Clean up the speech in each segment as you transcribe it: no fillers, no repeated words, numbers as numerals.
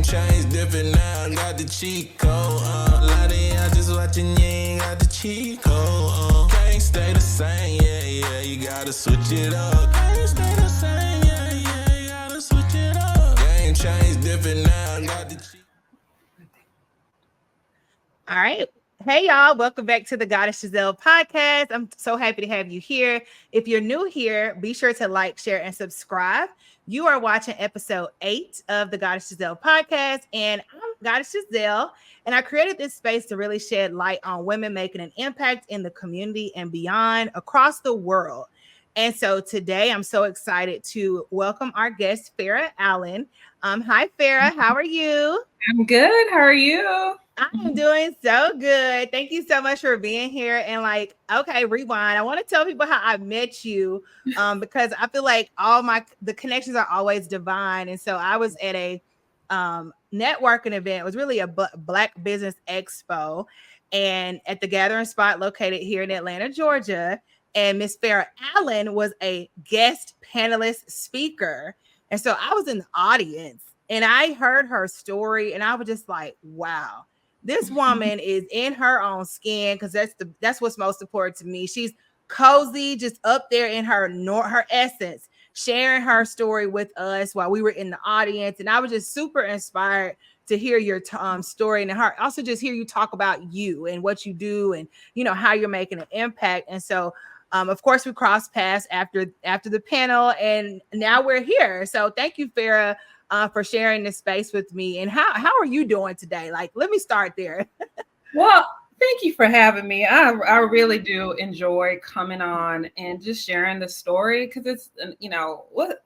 changed different now, got the cheat code. Lottie, I just watching, you ain't got the cheat code. Can't stay the same, yeah, you gotta switch it up. Can't stay the same, yeah, you gotta switch it up. Game changed different now, got the cheat. All right. Hey, y'all. Welcome back to the Goddess Giselle Podcast. I'm so happy to have you here. If you're new here, be sure to like, share, and subscribe. You are watching episode 8 of the Goddess Giselle Podcast, and I'm Goddess Giselle, and I created this space to really shed light on women making an impact in the community and beyond across the world. And so today, I'm so excited to welcome our guest, Farah Allen. Hi, Farah. How are you? I'm good. How are you? I'm doing so good. Thank you so much for being here. And okay, rewind. I want to tell people how I met you because I feel like the connections are always divine. And so I was at a networking event. It was really a Black Business Expo, and at the gathering spot located here in Atlanta, Georgia. And Miss Farah Allen was a guest panelist speaker. And so I was in the audience and I heard her story and I was just like, wow. This woman is in her own skin, because that's what's most important to me. She's cozy, just up there in her essence, sharing her story with us while we were in the audience. And I was just super inspired to hear your story, and also just hear you talk about you and what you do, and how you're making an impact. And so, of course, we crossed paths after the panel, and now we're here. So thank you, Farah, for sharing this space with me. And how are you doing today? Let me start there. Well, thank you for having me. I really do enjoy coming on and just sharing the story, because it's,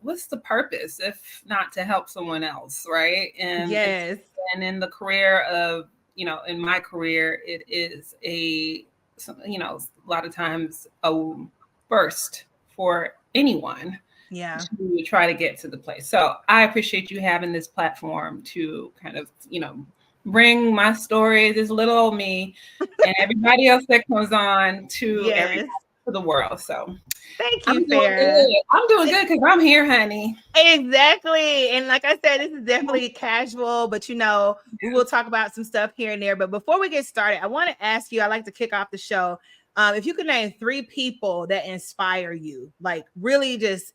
what's the purpose if not to help someone else, right? And yes. And in the career of, in my career, it is a lot of times a burst for anyone. Yeah. To try to get to the place. So I appreciate you having this platform to kind of, bring my story, this little old me, and everybody else that comes on to to the world. So thank you, Farah. I'm doing good because I'm here, honey. Exactly. And like I said, this is definitely casual, but we will talk about some stuff here and there. But before we get started, I want to ask you, I like to kick off the show. If you could name 3 people that inspire you, really just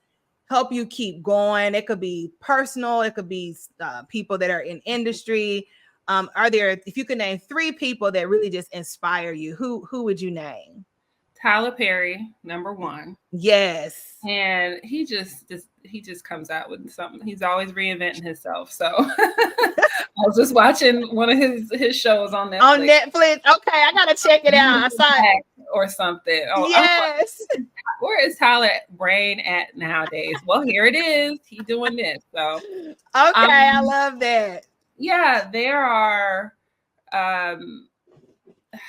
help you keep going. It could be personal. It could be people that are in industry. If you could name 3 people that really just inspire you, who would you name? Tyler Perry, number 1. Yes. And he just comes out with something. He's always reinventing himself. So I was just watching one of his shows on Netflix. On Netflix. Okay, I gotta check it out. I saw it. Or something. Oh, yes. Where is Tyler brain at nowadays? Well, here it is. He's doing this. So okay, I love that. Yeah, there are.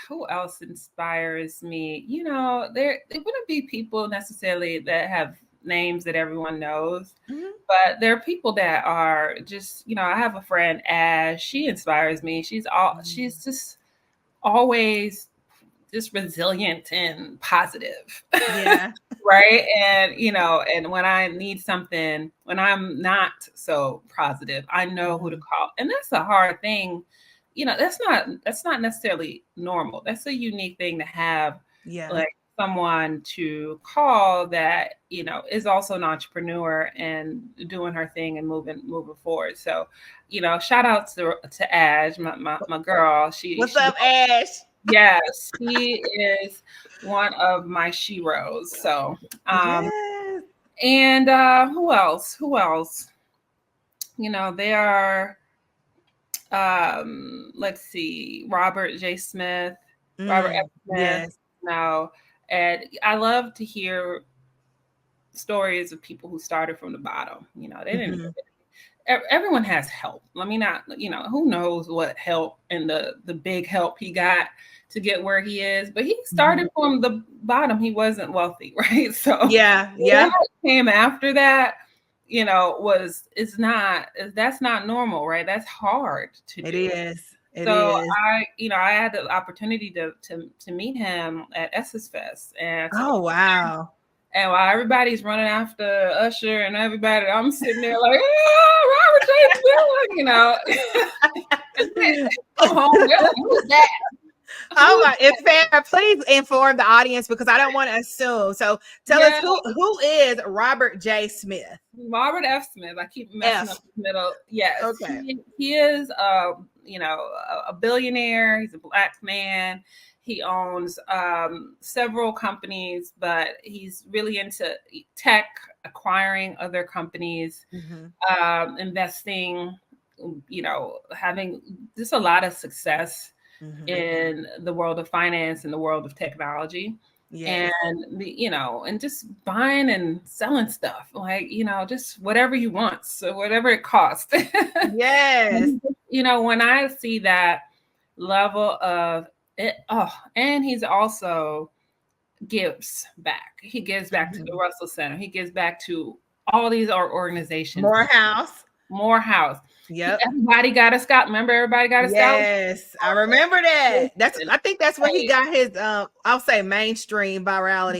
Who else inspires me? There wouldn't be people necessarily that have names that everyone knows, but there are people that are just. I have a friend, Ash. She inspires me. She's just always just resilient and positive. Yeah. Right. And, and when I need something, when I'm not so positive, I know who to call. And that's a hard thing. That's not necessarily normal. That's a unique thing to have. Yeah. Someone to call that, is also an entrepreneur and doing her thing and moving forward. So, shout out to Ash, my girl. What's up, Ash? Yes, he is one of my sheroes. So, yes. And who else? There are, let's see, Robert J. Smith, Robert F. Smith. Yes. And I love to hear stories of people who started from the bottom. They didn't. Everyone has help. Let me not, who knows what help and the big help he got to get where he is, but he started from the bottom. He wasn't wealthy, right? So yeah. What came after that, that's not normal, right? That's hard to do. It is. I had the opportunity to meet him at Essence Fest, and wow. And while everybody's running after Usher and everybody, I'm sitting there like, oh, Robert J. Smith, you know. Come home, who's that? Oh my, it's fair. Please inform the audience because I don't want to assume. So tell us who is Robert J. Smith? Robert F. Smith. I keep messing up the middle. Yes. Okay. He is a billionaire. He's a Black man. He owns several companies, but he's really into tech, acquiring other companies, investing, having just a lot of success in the world of finance and the world of technology. Yes. And and just buying and selling stuff, like, just whatever you want. So whatever it costs. Yes. When I see that level of it, and he's also gives back. He gives back to the Russell Center. He gives back to all these organizations. Morehouse. Yep. Everybody got a scout. Remember, everybody got a scout? Yes, I remember that. I think that's when he got his I'll say mainstream virality,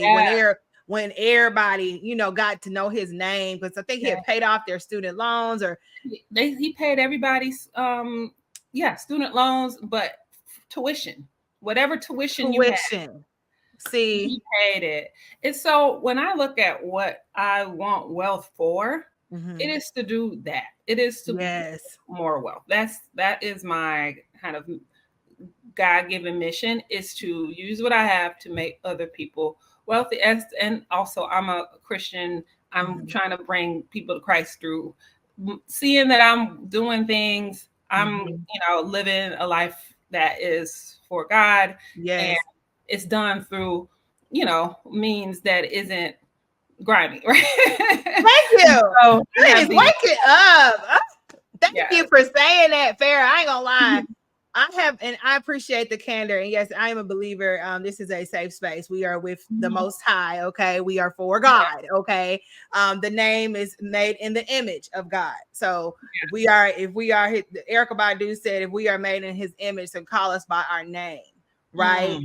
when everybody, got to know his name, because I think he had paid off their student loans, or he paid everybody's student loans, but tuition. Whatever tuition you had. See, he paid it. And so when I look at what I want wealth for, it is to do that. It is to get more wealth. That is my kind of God-given mission, is to use what I have to make other people wealthy. And also, I'm a Christian. I'm trying to bring people to Christ through seeing that I'm doing things. I'm, living a life that is for God. Yes. And it's done through, means that isn't grimy, right? Thank you. So, please wake it up. Thank you for saying that, Farah. I ain't gonna lie. I appreciate the candor. And yes, I am a believer. This is a safe space. We are with the Most High. Okay. We are for God. Okay. The name is made in the image of God. So if we are, Erykah Badu said, if we are made in his image, so call us by our name. Right.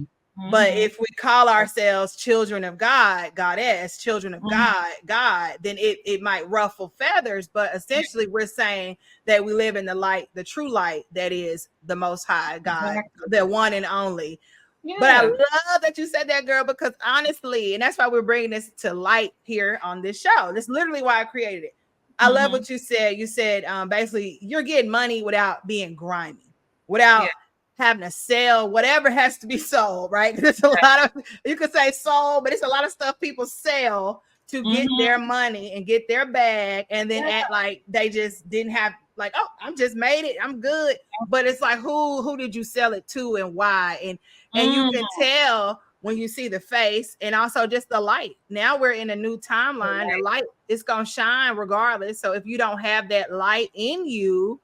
But if we call ourselves children of God, Goddess, children of God, then it might ruffle feathers. But essentially, we're saying that we live in the light, the true light that is the Most High God, the one and only. Yeah. But I love that you said that, girl, because honestly, and that's why we're bringing this to light here on this show. That's literally why I created it. I love what you said. You said basically you're getting money without being grimy, without having to sell whatever has to be sold, right? There's a lot of, you could say sold, but it's a lot of stuff people sell to get their money and get their bag, and then act like they just didn't have, like, oh, I'm just made it, I'm good. But it's like, who did you sell it to and why? And you can tell when you see the face, and also just the light. Now we're in a new timeline. The light is gonna shine regardless. So if you don't have that light in you,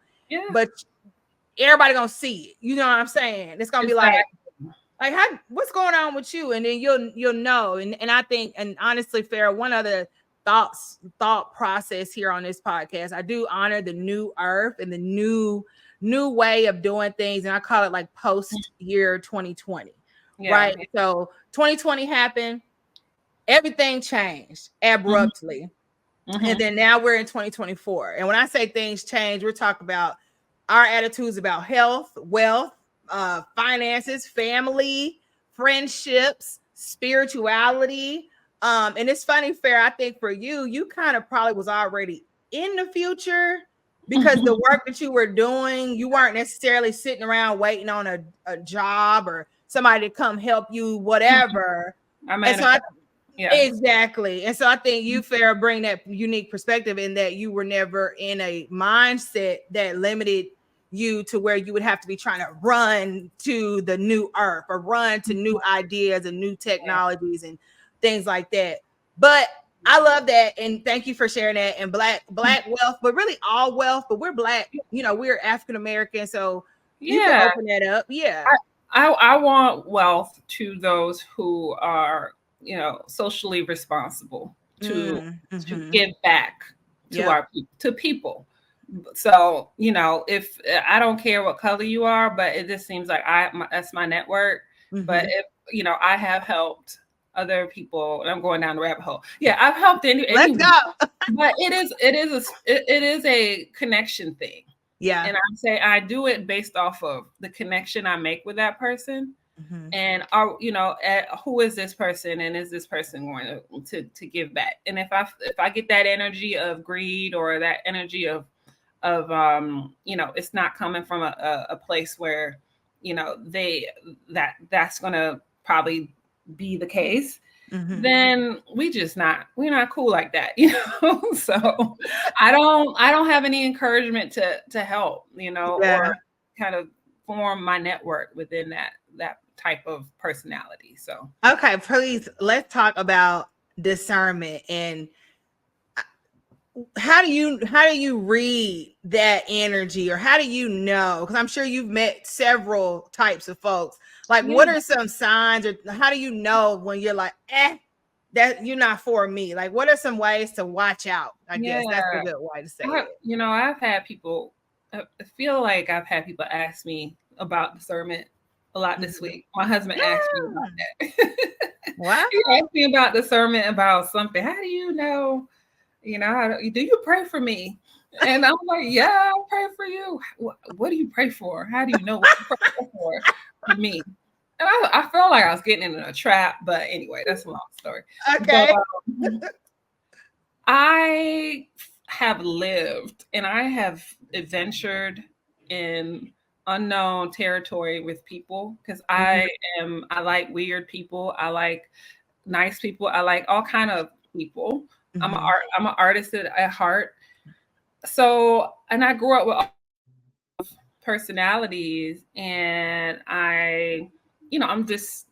but everybody gonna see it. You know what I'm saying? It's gonna be like how, what's going on with you? And then you'll know. And I think, and honestly, Farah, one other thought process here on this podcast, I do honor the new earth and the new way of doing things. And I call it like post year 2020. Right. So 2020 happened, everything changed abruptly. And then now we're in 2024. And when I say things change, we're talking about our attitudes about health, wealth, finances, family, friendships, spirituality. And it's funny, Farah, I think for you kind of probably was already in the future, because the work that you were doing, you weren't necessarily sitting around waiting on a job or somebody to come help you, whatever. Exactly. And so I think you, Farah, bring that unique perspective in that you were never in a mindset that limited you to where you would have to be trying to run to the new earth or run to new ideas and new technologies and things like that. But I love that, and thank you for sharing that. And black wealth, but really all wealth, but we're Black, we're African American, so you can open that up. I want wealth to those who are socially responsible, to give back to people. So, if I don't care what color you are, but it just seems like that's my network. But if, I have helped other people, and I'm going down the rabbit hole. Yeah, I've helped Let's go. but it is a connection thing. Yeah. And I do it based off of the connection I make with that person. And who is this person, and is this person going to give back? And if I get that energy of greed, or that energy of it's not coming from a place where that's going to probably be the case, then we're not cool like that, So I don't have any encouragement to help, or kind of form my network within that type of personality. So okay, please, let's talk about discernment. And how do you read that energy, or how do you know? Because I'm sure you've met several types of folks. Like, what are some signs, or how do you know when you're like, that you're not for me? Like, what are some ways to watch out? I guess that's a good way to say it. I've had people, I feel like I've had people ask me about discernment a lot this week. My husband asked me about that. Wow. He asked me about discernment about something. How do you know? Do you pray for me? And I'm like, yeah, I pray for you. What do you pray for? How do you know what to pray for me? And I felt like I was getting in a trap, but anyway, that's a long story. Okay. But, I have lived and I have adventured in unknown territory with people, because I like weird people. I like nice people. I like all kind of people. I'm an artist at heart. So, and I grew up with all personalities, and I'm just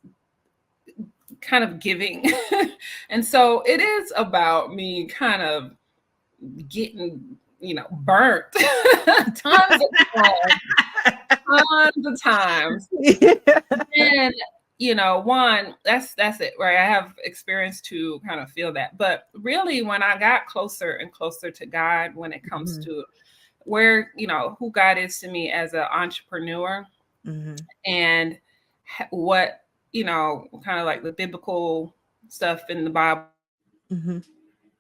kind of giving. And so it is about me kind of getting, burnt tons of times. And one, that's it, right? I have experience to kind of feel that. But really, when I got closer and closer to God, when it comes to where, who God is to me as an entrepreneur, and what, kind of like the biblical stuff in the Bible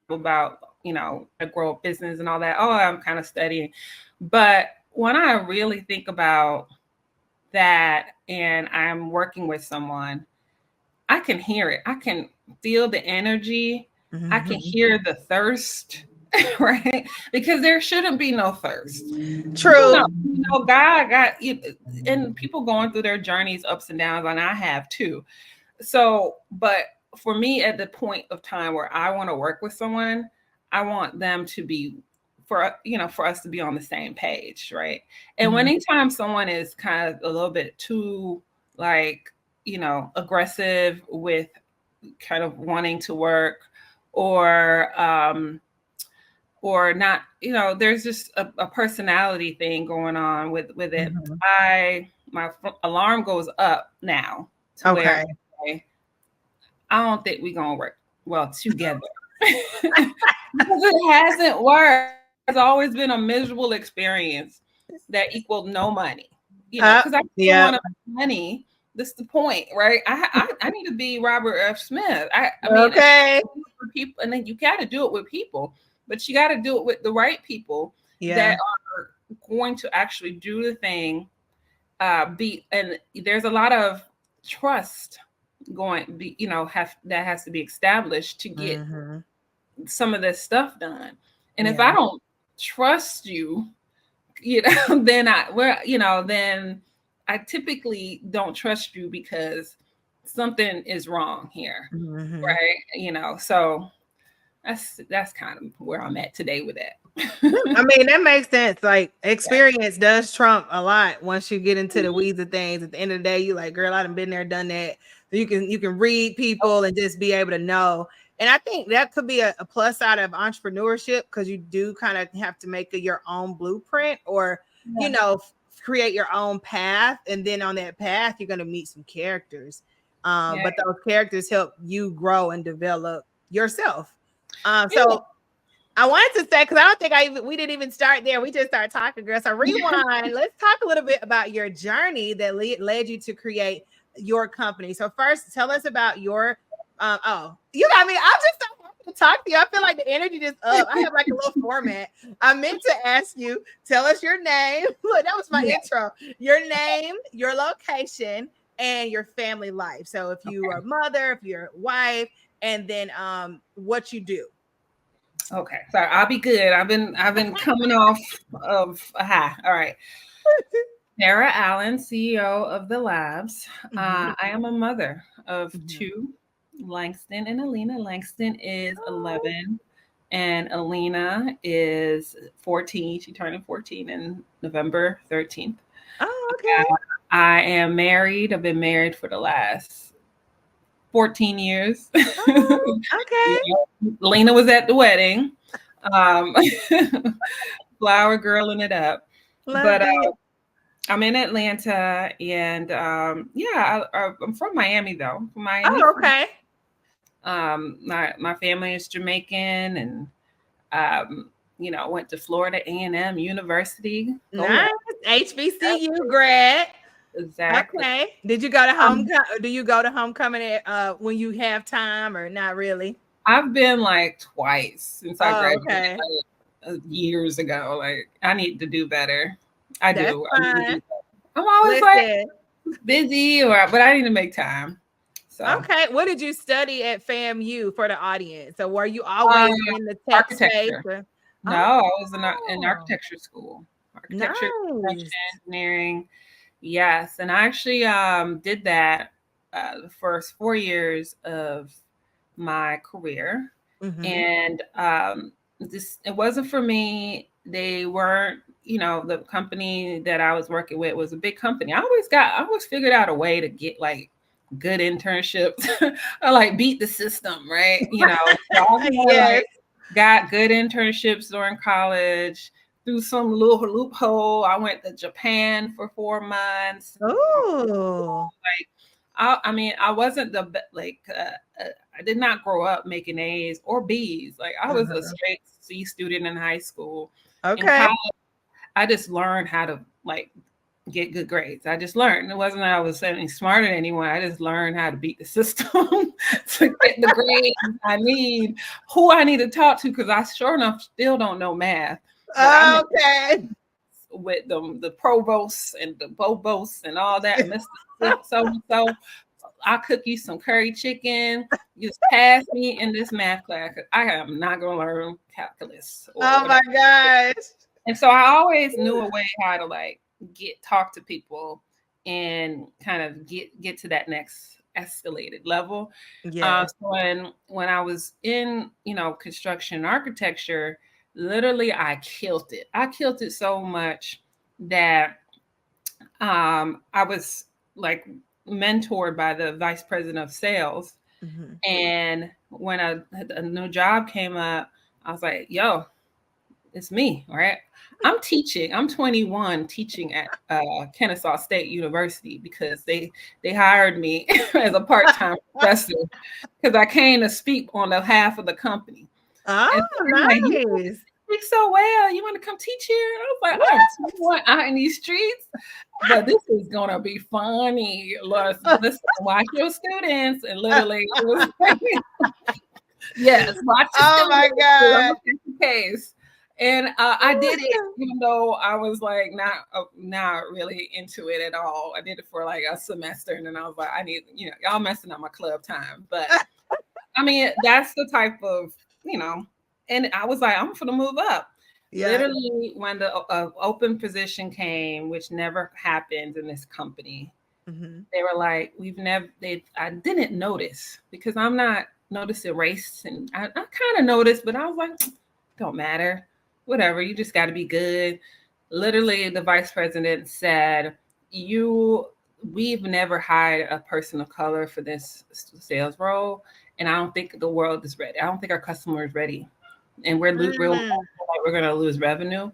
about, a grow a business and all that. Oh, I'm kind of studying. But when I really think about that and I'm working with someone, I can hear it. I can feel the energy. I can hear the thirst, right? Because there shouldn't be no thirst. True. God got, and people going through their journeys, ups and downs, and I have too. So, but for me, at the point of time where I want to work with someone, I want them to be, for us to be on the same page, right? And anytime someone is kind of a little bit too, like, aggressive with kind of wanting to work, or not, there's just a personality thing going on with it. My alarm goes up now. Okay. Where, I don't think we're gonna work well together. Because it hasn't worked. It's always been a miserable experience that equaled no money. Because I don't want money. This is the point, right? I need to be Robert F. Smith. I mean, okay. For people, and then you got to do it with people, but you got to do it with the right people that are going to actually do the thing. And there's a lot of trust that has to be established to get some of this stuff done. And if I don't trust you, then I typically don't trust you because something is wrong here, right? So that's kind of where I'm at today with that. I mean, that makes sense. Like, experience does trump a lot once you get into the weeds of things. At the end of the day, you like, girl, I done been there, done that. So you can read people and just be able to know. And I think that could be a plus side of entrepreneurship, because you do kind of have to make your own blueprint, or create your own path, and then on that path you're going to meet some characters, but those characters help you grow and develop yourself. So I wanted to say, because I don't think we didn't even start there. We just started talking, girl. So rewind. Let's talk a little bit about your journey that led you to create your company. So first, tell us about your You got me. I'm just so happy to talk to you. I feel like the energy just up. I have like a little format. I meant to ask you, tell us your name. Look, that was my intro. Your name, your location, and your family life. So if you are a mother, if you're a wife, and then what you do. Okay, so I'll be good. I've been coming off of a high. All right. Farah Allen, CEO of the Labz. I am a mother of two, Langston and Alina. Langston is 11 and Alina is 14. She turned 14 in November 13th. Oh, okay. I am married. I've been married for the last 14 years. Oh, okay. Lena was at the wedding. Flower girling it up. But I'm in Atlanta and I'm from Miami though. From Miami. Oh, okay. My family is Jamaican and went to Florida A&M University. Nice. HBCU grad. Exactly. Okay. Did you go to homecoming? Do you go to homecoming when you have time or not really? I've been like twice since I graduated years ago. Like I need to do better. I do. I'm always like busy but I need to make time. So. Okay. What did you study at FAMU for the audience? So were you always in the tech space? No, I was in architecture school. Architecture, engineering. Yes. And I actually did that the first 4 years of my career. And it wasn't for me. They weren't, the company that I was working with was a big company. I always figured out a way to get like good internships or like beat the system, right? So I got good internships during college. Through some little loophole, I went to Japan for 4 months. Oh, I wasn't I did not grow up making A's or B's. Like I was a straight C student in high school. Okay. In college, I just learned how to like get good grades. I just learned. It wasn't that I was any smarter than anyone. I just learned how to beat the system to get the grades I need, who I need to talk to, because I sure enough still don't know math. Okay. With the provosts and the bobos and all that, Mr. So I'll cook you some curry chicken. You just pass me in this math class. I am not going to learn calculus. Oh my gosh. And so I always knew a way how to like talk to people and kind of get to that next escalated level. Yeah. So when I was in, construction and architecture, literally I killed it. I killed it so much that I was like mentored by the vice president of sales. And when a new job came up, I was like, yo, it's me, right? I'm teaching. I'm 21 teaching at Kennesaw State University because they hired me as a part-time professor because I came to speak on behalf of the company. Oh, nice. Like, you speak so well. You want to come teach here? And I was like, I'm 21 out in these streets, but this is going to be funny. Listen, watch your students. And literally, it was like, yes, watch your students. My God. Case. And I did it, even though I was like not really into it at all. I did it for like a semester, and then I was like, I need, y'all messing up my club time. But I mean, that's the type of, and I was like, I'm gonna move up. Yeah. Literally, when the open position came, which never happened in this company, they were like, I didn't notice because I'm not noticing race, and I kind of noticed, but I was like, don't matter. Whatever, you just got to be good. Literally, the vice president said, we've never hired a person of color for this sales role. And I don't think the world is ready. I don't think our customer is ready. And we're going to lose revenue.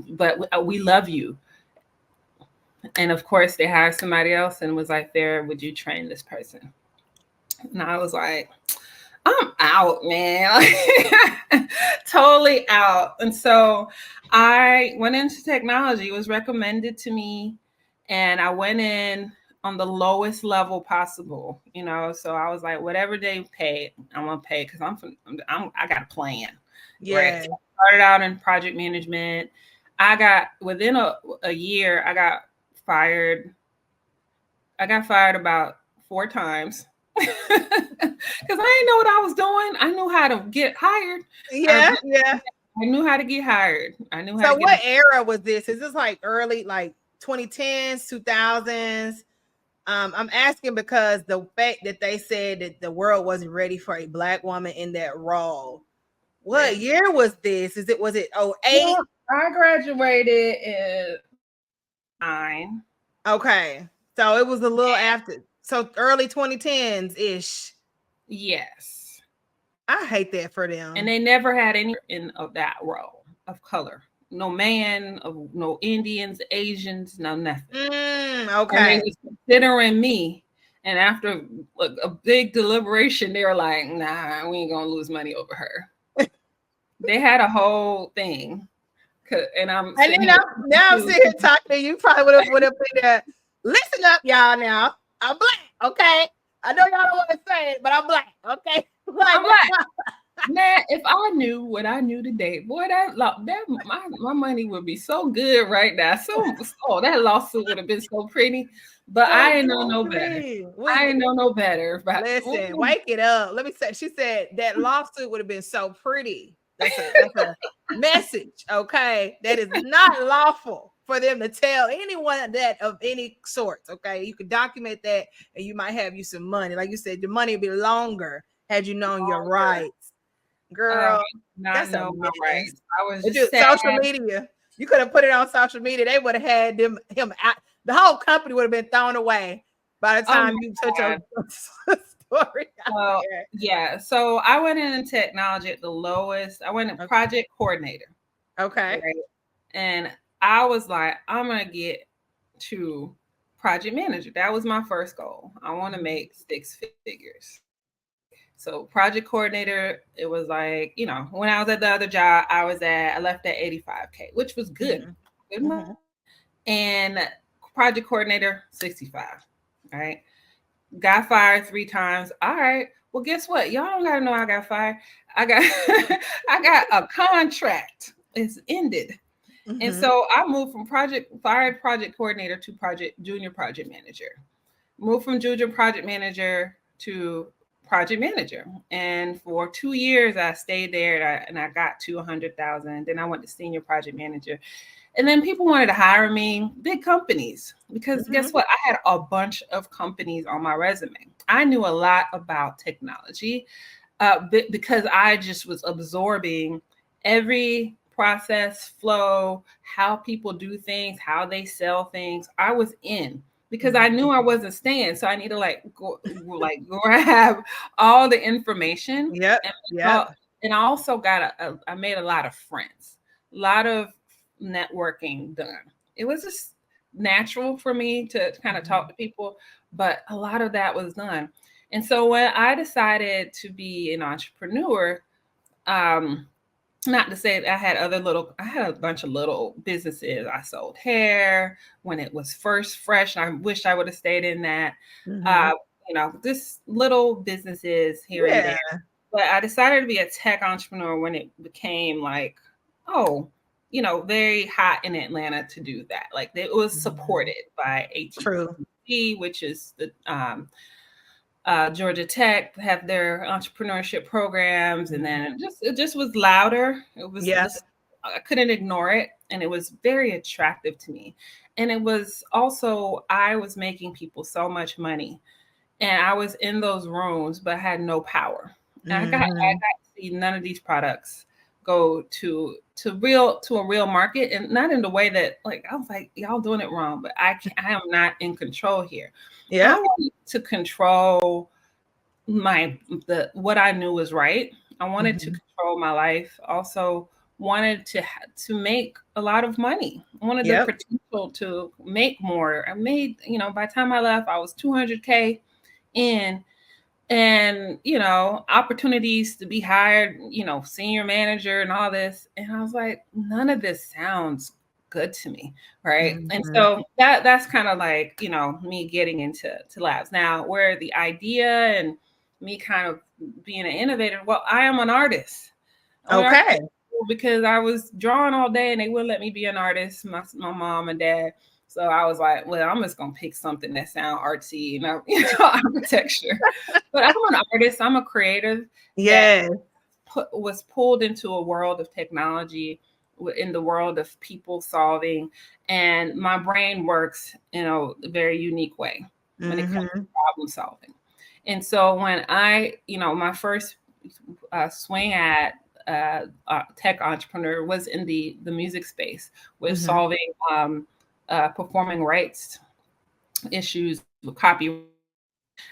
But we love you. And of course, they hired somebody else and was like, would you train this person? And I was like, I'm out, man. Totally out. And so I went into technology. It was recommended to me. And I went in on the lowest level possible, you know. So I was like, whatever they pay, I'm gonna pay because I got a plan. Yeah. Right. So I started out in project management. I got within a year, I got fired. I got fired about 4 times because I didn't know what I was doing. I knew how to get hired. Yeah. I knew how to get hired. I knew how. So to what era was this? Is this like early, like 2010s, 2000s? I'm asking because the fact that they said that the world wasn't ready for a Black woman in that role. What year was this? Was it 08? Well, I graduated in 9. Okay. So it was a little after. So early 2010s ish. Yes. I hate that for them. And they never had any of that role of color. No man, no Indians, Asians, no nothing. Okay. And they was considering me. And after a big deliberation, they were like, nah, we ain't going to lose money over her. They had a whole thing. And now I'm sitting here talking to you. Probably would have been there. Listen up, y'all now. I'm Black, okay? I know y'all don't want to say it, but I'm Black, okay? I'm Black. Man, if I knew what I knew today, boy, my money would be so good right now. That lawsuit would have been so pretty. But I ain't know no better. I ain't know no better. Listen, wake it up. Let me say, she said that lawsuit would have been so pretty. That's a message, okay? That is not lawful for them to tell anyone that of any sorts, okay? You could document that and you might have you some money. Like you said, the money would be longer had you known your rights. Girl, that's a mess. Rights. I was just social media. You could have put it on social media. They would have had him out. The whole company would have been thrown away by the time you took your story. Yeah. So I went in technology at the lowest. I went in project coordinator. Okay. Right? And I was like, I'm gonna get to project manager. That was my first goal. I want to make 6 figures. So project coordinator, it was like, you know, when I was at the other job, I left at 85K, which was good. Good money. And project coordinator, 65. All right. Got fired 3 times. All right. Well, guess what? Y'all don't gotta know I got fired. I got a contract. It's ended. And so I moved from project coordinator to junior project manager. Moved from junior project manager to project manager. And for 2 years, I stayed there and I got to 100,000. Then I went to senior project manager. And then people wanted to hire me, big companies, because guess what? I had a bunch of companies on my resume. I knew a lot about technology because I just was absorbing every process flow, how people do things, how they sell things. I was in. Because I knew I wasn't staying, so I need to go grab all the information. Yeah. And I also I made a lot of friends, a lot of networking done. It was just natural for me to kind of talk to people, but a lot of that was done. And so when I decided to be an entrepreneur, not to say that I had a bunch of little businesses. I sold hair when it was first fresh. And I wish I would have stayed in that. Just little businesses here and there. But I decided to be a tech entrepreneur when it became very hot in Atlanta to do that. Like it was supported by AT&T, which is the Georgia Tech have their entrepreneurship programs, and then it just was louder. It was I couldn't ignore it, and it was very attractive to me. And it was also I was making people so much money, and I was in those rooms, but I had no power. And I got to see none of these products go to a real market, and not in the way that I was like, y'all doing it wrong, but I am not in control here. I wanted to control what I knew was right. I wanted to control my life. Also wanted to make a lot of money. I wanted the potential to make more. I made, by the time I left, I was 200K in, and, opportunities to be hired, senior manager and all this. And I was like, none of this sounds good to me, right? Mm-hmm. And so that's kind of like, you know, me getting into Labz. Now, where the idea and me kind of being an innovator, well, I am an artist. Okay. Because I was drawing all day and they wouldn't let me be an artist, my mom and dad. So I was like, well, I'm just gonna pick something that sounds artsy, architecture. But I'm an artist. I'm a creative. Yeah. Was pulled into a world of technology, in the world of people solving, and my brain works in a very unique way when it comes to problem solving. And so when I, my first swing at tech entrepreneur was in the music space, was solving performing rights issues with copyright,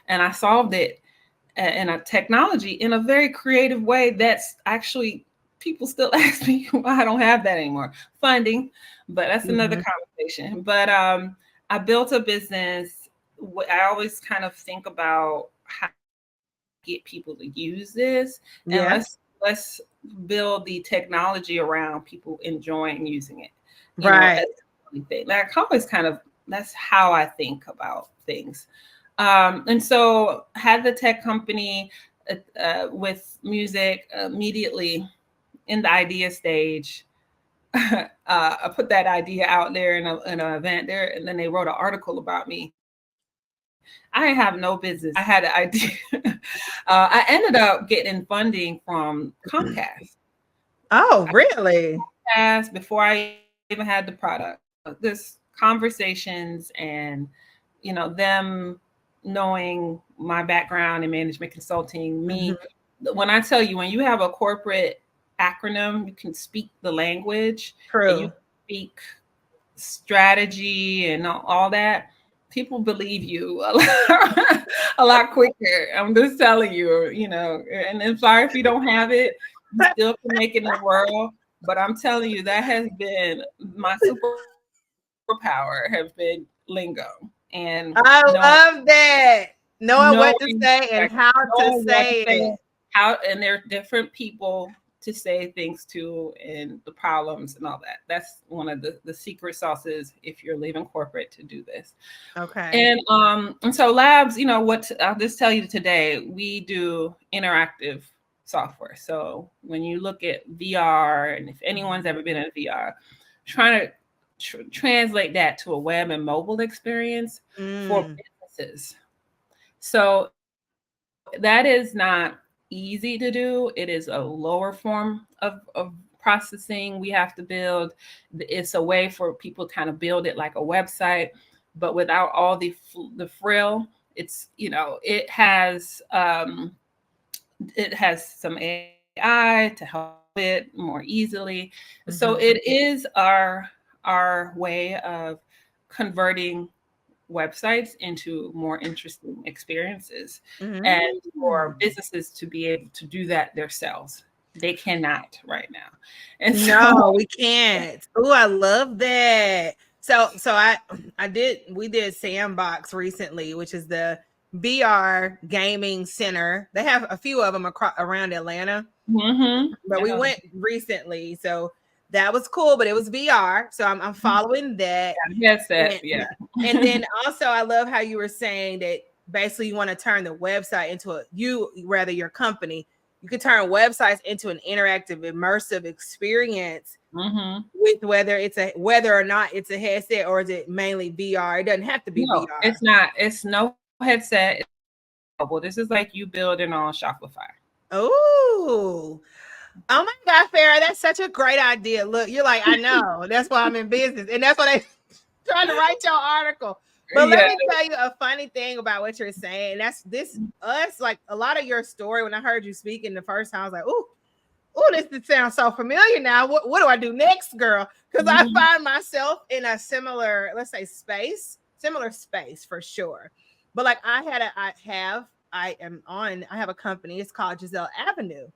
and I solved it in a technology in a very creative way. That's actually, people still ask me why I don't have that anymore. Funding, but that's another conversation. But I built a business. I always kind of think about how to get people to use this, and let's build the technology around people enjoying using it. Right. Like always kind of, that's how I think about things. And so had the tech company with music immediately in the idea stage. I put that idea out there in an event there, and then they wrote an article about me. I have no business. I had an idea. I ended up getting funding from Comcast. Oh, really? Comcast, before I even had the product. This conversations and, them knowing my background in management consulting, me, when I tell you, when you have a corporate acronym, you can speak the language. True. And you speak strategy and all that, people believe you a lot quicker. I'm just telling you, and I'm sorry if you don't have it, you still can make it in the world. But I'm telling you, that has been my superpower, has been lingo. And I love that. Knowing what to say and how to say it. And there are different people to say things to, and the problems and all that. That's one of the secret sauces if you're leaving corporate to do this. Okay. And so Labz, I'll just tell you today, we do interactive software. So when you look at VR, and if anyone's ever been in VR, trying to translate that to a web and mobile experience for businesses. So that is not easy to do. It is a lower form of processing we have to build. It's a way for people to kind of build it like a website, but without all the frill. It's, it has some AI to help it more easily. So it is our way of converting websites into more interesting experiences, and for businesses to be able to do that themselves. They cannot right now. And no, we can't. Oh, I love that. So we did Sandbox recently, which is the VR gaming center. They have a few of them around Atlanta, but we went recently. So that was cool, but it was VR. So I'm following that. Yes, and then also I love how you were saying that basically you want to turn the website into your company. You could turn websites into an interactive, immersive experience with whether or not it's a headset, or is it mainly VR? It doesn't have to be VR. It's not. It's no headset. Well, this is like you building on Shopify. Oh my God, Farah, that's such a great idea. Look, you're like, I know. That's why I'm in business. And that's why they trying to write your article. But let me tell you a funny thing about what you're saying. That's like a lot of your story. When I heard you speaking the first time, I was like, this sounds so familiar now. What do I do next, girl? Because I find myself in a similar, let's say, similar space for sure. But like I have a company. It's called Giselle Avenue.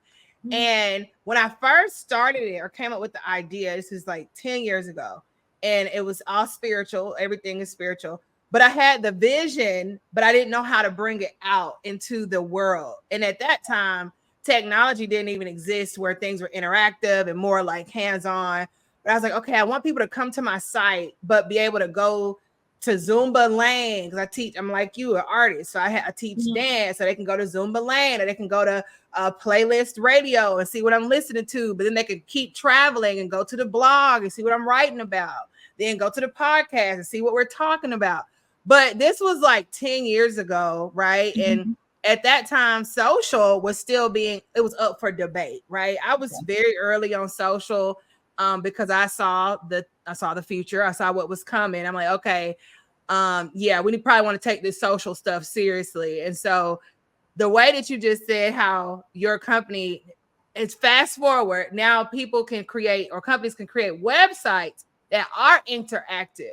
And when I first started it or came up with the idea, this is like 10 years ago, and it was all spiritual. Everything is spiritual. But I had the vision, but I didn't know how to bring it out into the world. And at that time, technology didn't even exist where things were interactive and more like hands-on. But I was like, okay, I want people to come to my site, but be able to go to Zumba Lane, because I'm like you, an artist, so I teach dance, so they can go to Zumba Lane, or they can go to Playlist Radio and see what I'm listening to, but then they can keep traveling and go to the blog and see what I'm writing about, then go to the podcast and see what we're talking about. But this was like 10 years ago, right? And at that time, social was still it was up for debate, right? I was very early on social because I saw the future. I saw what was coming. I'm like, okay, we probably want to take this social stuff seriously. And so the way that you just said how your company is fast forward, now people can create, or companies can create websites that are interactive.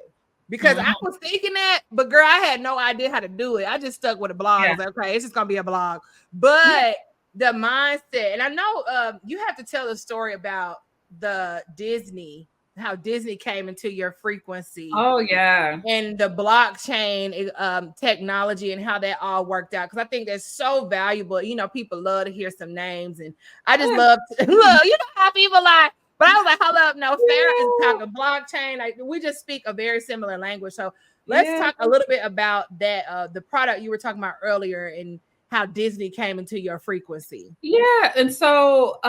Because I was thinking that, but girl, I had no idea how to do it. I just stuck with a blog. I was like, okay, it's just gonna be a blog. But the mindset, and I know you have to tell a story about the Disney, how Disney came into your frequency. Oh yeah. And the blockchain technology and how that all worked out. Because I think that's so valuable. You know, people love to hear some names, and I just love to, look, you know how people like. But I was like, hold up, no, Farah is talking blockchain. Like, we just speak a very similar language. So let's talk a little bit about that, the product you were talking about earlier and how Disney came into your frequency. Yeah. And so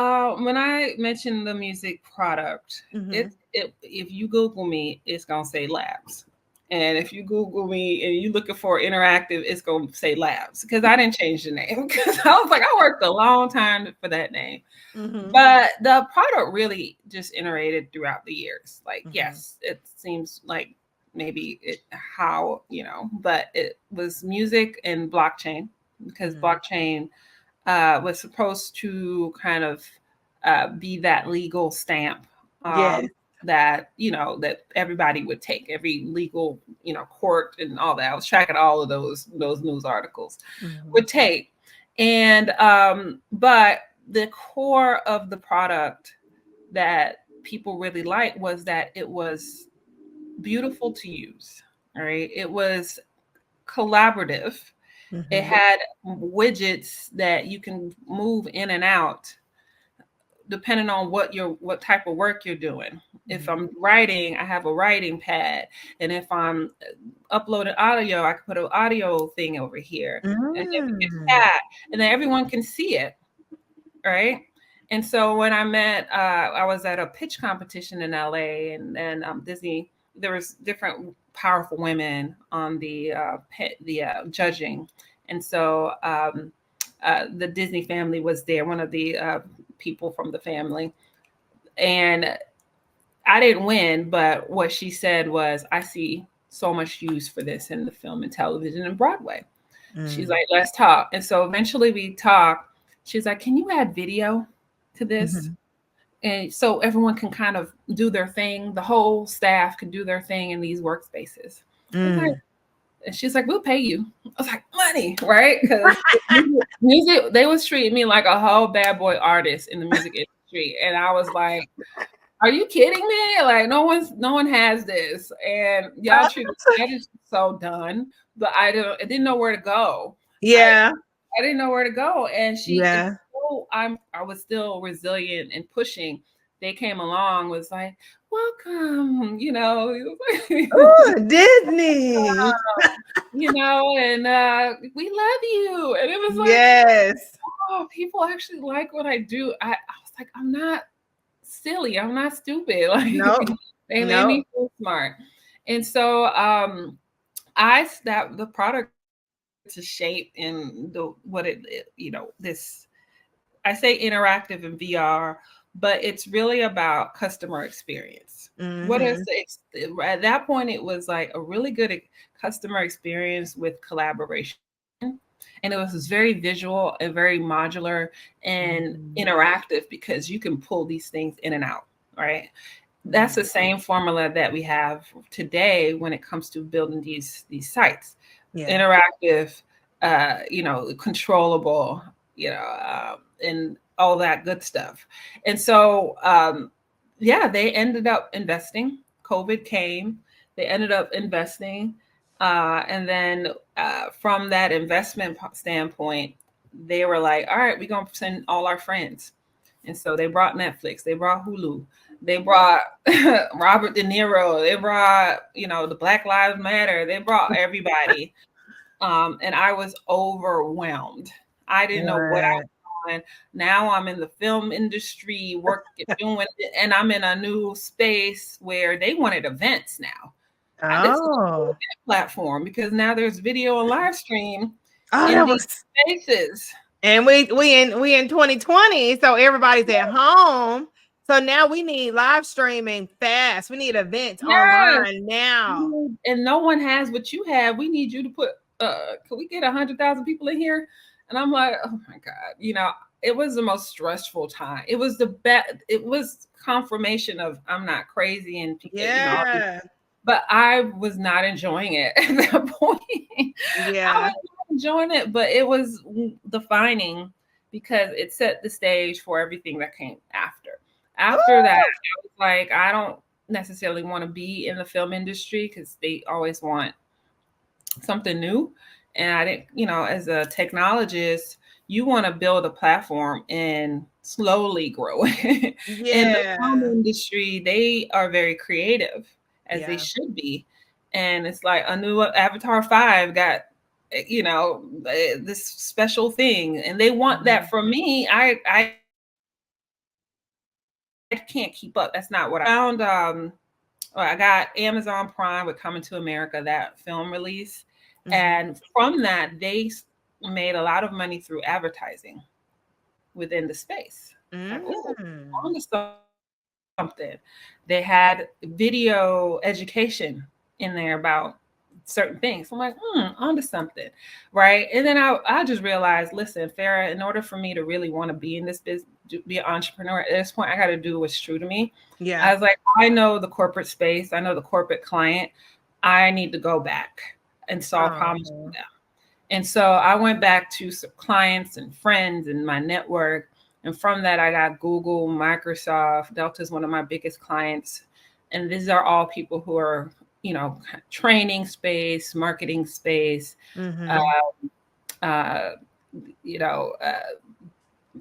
when I mentioned the music product, if you Google me, it's going to say Labz. And if you Google me and you're looking for interactive, it's going to say Labz, because I didn't change the name, because I was like, I worked a long time for that name. But the product really just iterated throughout the years. Like, yes, it seems like maybe but it was music and blockchain, because blockchain was supposed to kind of be that legal stamp. That that everybody would take, every legal court and all that. I was tracking all of those news articles would take, and but the core of the product that people really liked was that it was beautiful to use. All right, it was collaborative. It had widgets that you can move in and out depending on what type of work you're doing. If I'm writing, I have a writing pad. And if I'm uploading audio, I can put an audio thing over here. And then we can chat, and then everyone can see it. Right. And so when I was at a pitch competition in LA, and then Disney, there was different powerful women on the judging. And so the Disney family was there, one of the people from the family. And I didn't win, but what she said was, I see so much use for this in the film and television and Broadway. She's like, let's talk. And so eventually we talked. She's like, can you add video to this? And so everyone can kind of do their thing. The whole staff can do their thing in these workspaces. And she's like, we'll pay you. I was like, money, right? Because music, they was treating me like a whole bad boy artist in the music industry. And I was like, are you kidding me? Like, no one has this. And y'all treat me, I just so done. But I didn't know where to go. I didn't know where to go. And I was still resilient and pushing. They came along, was like, welcome, oh, Disney, and we love you. And it was like, oh, people actually like what I do. I was like, I'm not silly. I'm not stupid. Like, they made me feel smart. And so the product to shape in this, I say interactive and VR, but it's really about customer experience. What is at that point, it was like a really good customer experience with collaboration. And it was very visual and very modular and interactive, because you can pull these things in and out, right? That's the same formula that we have today when it comes to building these sites. Interactive, controllable, and all that good stuff. And so, they ended up investing. COVID came, they ended up investing. And then from that investment standpoint, they were like, all right, we're going to send all our friends. And so they brought Netflix, they brought Hulu, They brought Robert De Niro. They brought, the Black Lives Matter. They brought everybody. And I was overwhelmed. I didn't know what I was doing. Now I'm in the film industry, doing it, and I'm in a new space where they wanted events now. This is a platform because now there's video and live stream in these spaces. And we in 2020, so everybody's at home. So now we need live streaming fast. We need events online now. And no one has what you have. We need you to put, can we get 100,000 people in here? And I'm like, oh my God, it was the most stressful time. It was the best. It was confirmation of I'm not crazy. And but I was not enjoying it at that point. Yeah. I was not enjoying it, but it was defining because it set the stage for everything that came after. After that, I was like, I don't necessarily want to be in the film industry because they always want something new. And I didn't, as a technologist, you want to build a platform and slowly grow it. In the film industry, they are very creative, as they should be. And it's like a new Avatar 5 got, this special thing. And they want that from me. I can't keep up. That's not what I found. I got Amazon Prime with Coming to America, that film release. Mm-hmm. And from that, they made a lot of money through advertising within the space. Like, on to something. They had video education in there about certain things. I'm like, onto something, right? And then I just realized, listen, Farah, in order for me to really want to be in this business, be an entrepreneur, at this point, I got to do what's true to me. Yeah. I was like, I know the corporate space. I know the corporate client. I need to go back and solve problems for them. And so I went back to some clients and friends and my network. And from that, I got Google, Microsoft. Delta is one of my biggest clients. And these are all people who are, training space, marketing space,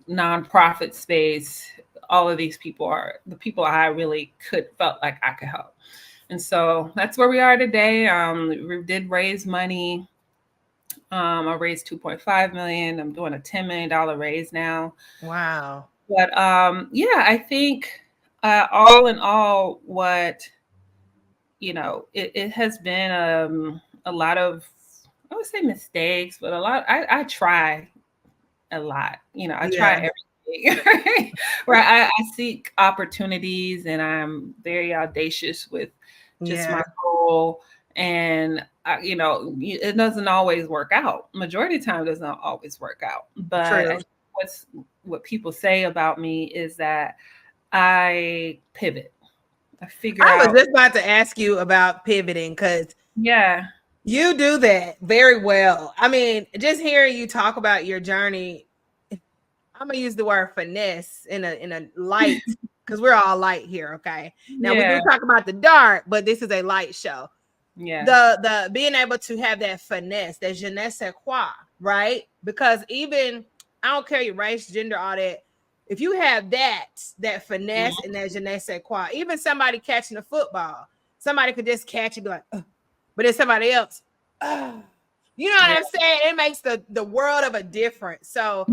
nonprofit space. All of these people are the people I really felt like I could help. And so that's where we are today. We did raise money. I raised $2.5 million. I'm doing a $10 million raise now. Wow. But I think all in all, what, it has been a lot of, I would say mistakes, but a lot, I try a lot, I try everything, where I seek opportunities and I'm very audacious with just my goal. And, it doesn't always work out. Majority of the time, it doesn't always work out. But what people say about me is that I pivot. I was just about to ask you about pivoting because you do that very well. I mean, just hearing you talk about your journey, I'm gonna use the word finesse in a light because we're all light here. Okay, now we do talk about the dark, but this is a light show. Yeah, the being able to have that finesse, that je ne sais quoi, right? Because even I don't care your race, gender, all that. If you have that finesse and that je ne sais quoi, even somebody catching a football, somebody could just catch it, be like, but it's somebody else. You know what I'm saying? It makes the world of a difference. So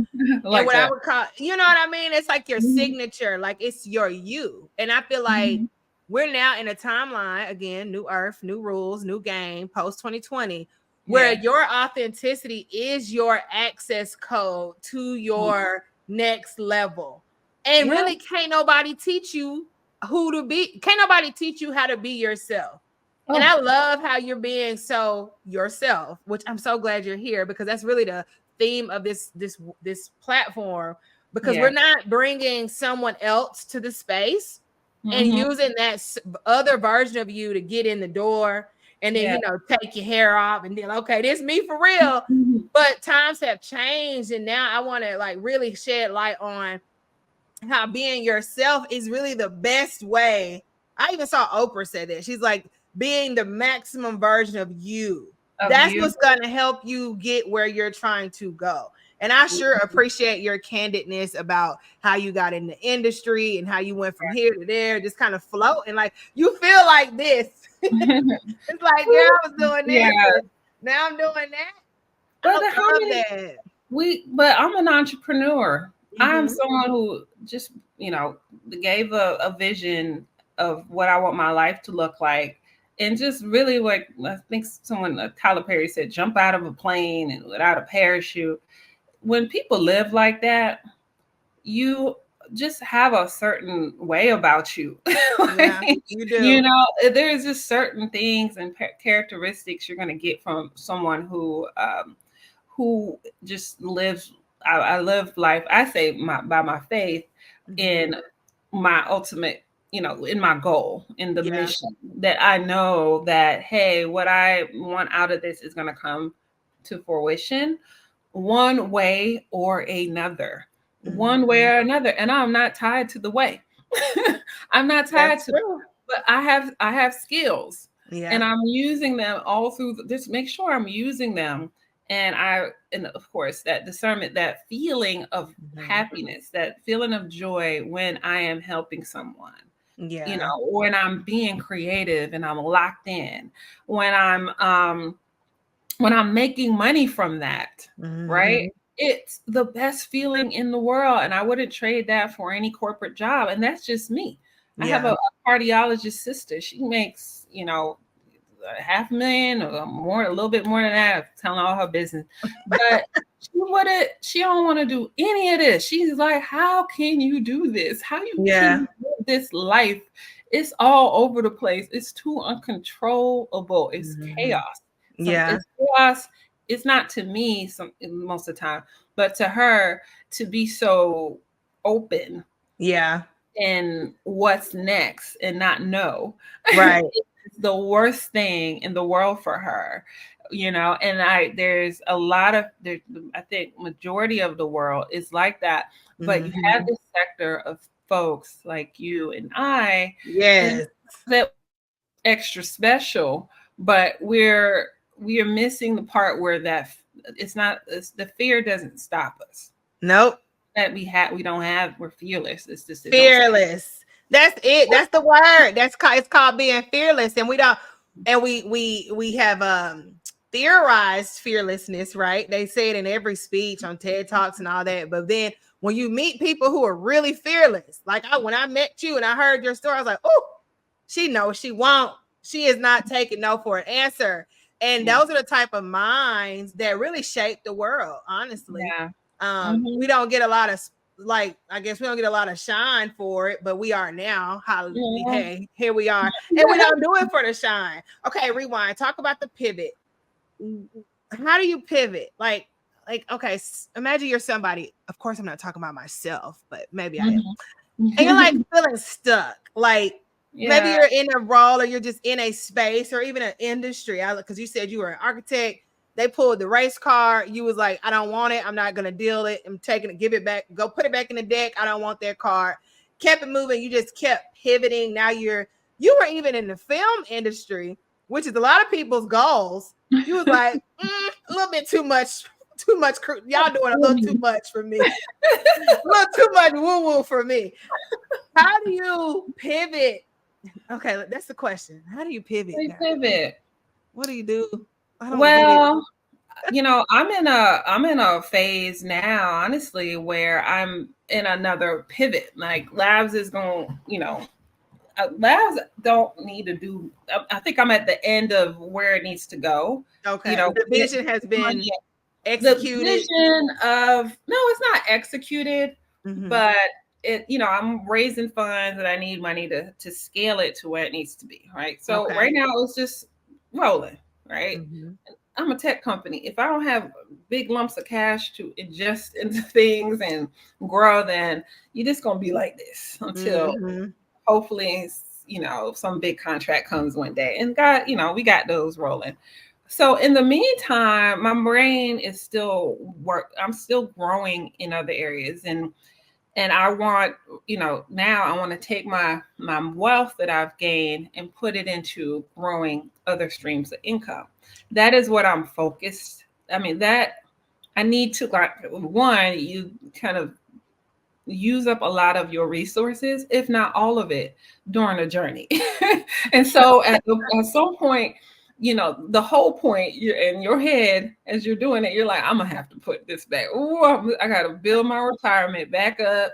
like what I would call, you know what I mean? It's like your signature, like it's your you. And I feel like we're now in a timeline, again, new earth, new rules, new game, post 2020, where your authenticity is your access code to your next level. And really can't nobody teach you who to be. Can't nobody teach you how to be yourself. And I love how you're being so yourself, which I'm so glad you're here because that's really the theme of this platform, because we're not bringing someone else to the space and using that other version of you to get in the door and then, take your hair off and then, okay, this is me for real. But times have changed. And now I want to like really shed light on how being yourself is really the best way. I even saw Oprah say that. She's like, being the maximum version of you. That's what's going to help you get where you're trying to go. And I sure appreciate your candidness about how you got in the industry and how you went from here to there, just kind of floating. Like you feel like this. It's like, girl, I was doing this. And now I'm doing that. But but I'm an entrepreneur. I'm someone who just, gave a vision of what I want my life to look like. And just really, like, I think Tyler Perry said, jump out of a plane and without a parachute. When people live like that, you just have a certain way about you. Yeah, you do. There's just certain things and characteristics you're going to get from someone who just lives. I live life, I say, by my faith in my ultimate, in my goal, in the mission, that I know that, hey, what I want out of this is going to come to fruition one way or another. One way or another. And I'm not tied to the way. I'm not tied but I have skills. Yeah. And I'm using them all through just make sure I'm using them. And of course, that discernment, that feeling of happiness, that feeling of joy when I am helping someone. Yeah. When I'm being creative and I'm locked in, when I'm making money from that, right? It's the best feeling in the world. And I wouldn't trade that for any corporate job. And that's just me. Yeah. I have a cardiologist sister. She makes, $500,000 or more, a little bit more than that, telling all her business. But she don't want to do any of this. She's like, how can you do this? How you can live this life? It's all over the place. It's too uncontrollable. It's chaos. It's chaos. It's not to me most of the time, but to her to be so open. Yeah. And what's next and not know. Right. It's the worst thing in the world for her, and there's a lot of, I think majority of the world is like that, but you have this sector of folks like you and I. Yes. That extra special, but we're missing the part where the fear doesn't stop us. Nope. That we don't have, we're fearless. It's just fearless. That's it. That's the word. It's called being fearless. And we have theorized fearlessness, right? They say it in every speech on TED Talks and all that. But then when you meet people who are really fearless, like when I met you and I heard your story, I was like, oh, she knows she won't. She is not taking no for an answer. And those are the type of minds that really shape the world, honestly. Yeah. We don't get a lot of, I guess we don't get a lot of shine for it, but we are now. Hey, here we are. And we don't do it for the shine. Okay, rewind. Talk about the pivot. How do you pivot? Like, okay, imagine you're somebody. Of course, I'm not talking about myself, but maybe I am. And you're like feeling stuck. Like, maybe you're in a role or you're just in a space or even an industry. Because you said you were an architect. They pulled the race card. You was like, I don't want it. I'm not going to deal it. I'm taking it, give it back. Go put it back in the deck. I don't want that card. Kept it moving. You just kept pivoting. Now you were even in the film industry, which is a lot of people's goals. You was like, a little bit too much. Y'all doing a little too much for me. A little too much woo-woo for me. How do you pivot? Okay, that's the question. How do you pivot? Pivot. What do you do? Well, I'm in a phase now, honestly, where I'm in another pivot. Like Labz is going, Labz don't need to do. I think I'm at the end of where it needs to go. Okay, the vision has been executed. The vision it's not executed, but I'm raising funds and I need money to scale it to where it needs to be. Right. So right now it's just rolling. Right. I'm a tech company. If I don't have big lumps of cash to ingest into things and grow, then you're just going to be like this until hopefully, some big contract comes one day. And God, we got those rolling. So in the meantime, my brain is still I'm still growing in other areas. And I want, now I want to take my wealth that I've gained and put it into growing other streams of income. That is what I'm focused. I mean, that I need to, like, one, you kind of use up a lot of your resources, if not all of it, during the journey. And so at some point, the whole point, you're in your head as you're doing it, you're like, I'm gonna have to put this back. Oh, I gotta build my retirement back up,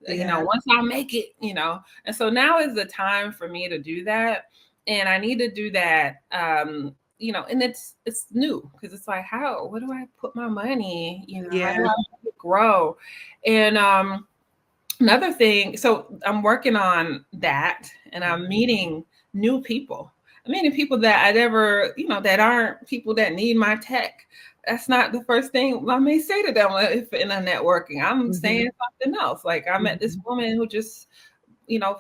once I make it, And so now is the time for me to do that. And I need to do that, and it's new, because it's like, where do I put my money? How do I grow? And another thing, so I'm working on that, and I'm meeting new people. I'm meeting people that I never, that aren't people that need my tech. That's not the first thing I may say to them if in a networking. I'm saying something else. Like, I met this woman who just,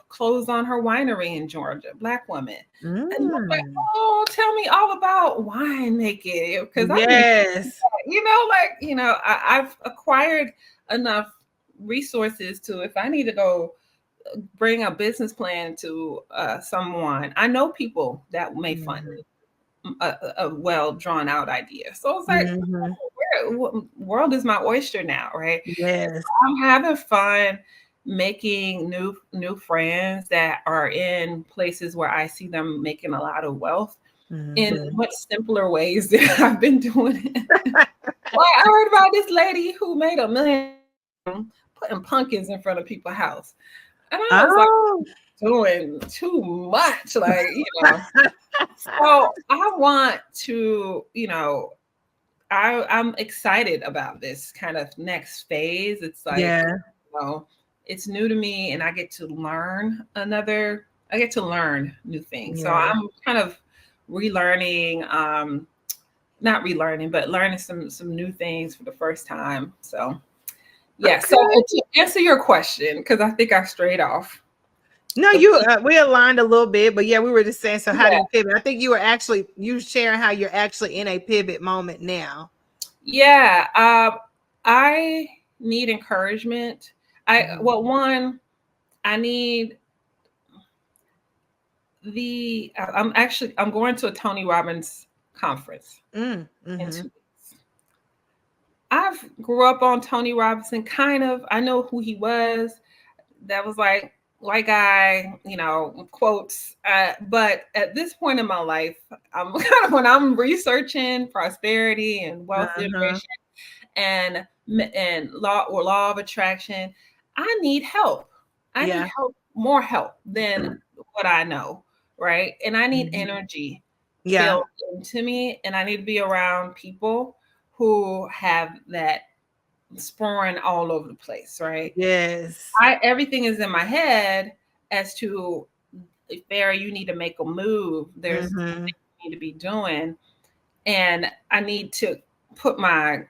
closed on her winery in Georgia, Black woman. And I'm like, oh, tell me all about wine making. Because I've acquired enough resources to, if I need to go bring a business plan to someone, I know people that may fund a well drawn out idea. So it's like, world is my oyster now, right? Yes. So I'm having fun making new friends that are in places where I see them making a lot of wealth in much simpler ways than I've been doing it. Well, I heard about this lady who made $1 million putting pumpkins in front of people's house. And I was like, doing too much. Like, So I want to, I'm excited about this kind of next phase. It's like, it's new to me, and I get to learn new things. So I'm kind of relearning, not relearning, but learning some new things for the first time. So yeah. Okay. So to answer your question, because I think I strayed off. No, we aligned a little bit, but we were just saying, so how do you pivot? I think you were sharing how you're actually in a pivot moment now. Yeah. I need encouragement. I need I'm going to a Tony Robbins conference in 2 weeks. I've grew up on Tony Robinson, kind of. I know who he was. That was like white guy, quotes. But at this point in my life, I'm kind of, when I'm researching prosperity and wealth generation and law of attraction, I need help. I need help, more help than what I know, right? And I need energy built into me, and I need to be around people who have that sprawling all over the place, right? Yes. Everything is in my head as to, Farah, you need to make a move. There's things you need to be doing, and I need to put my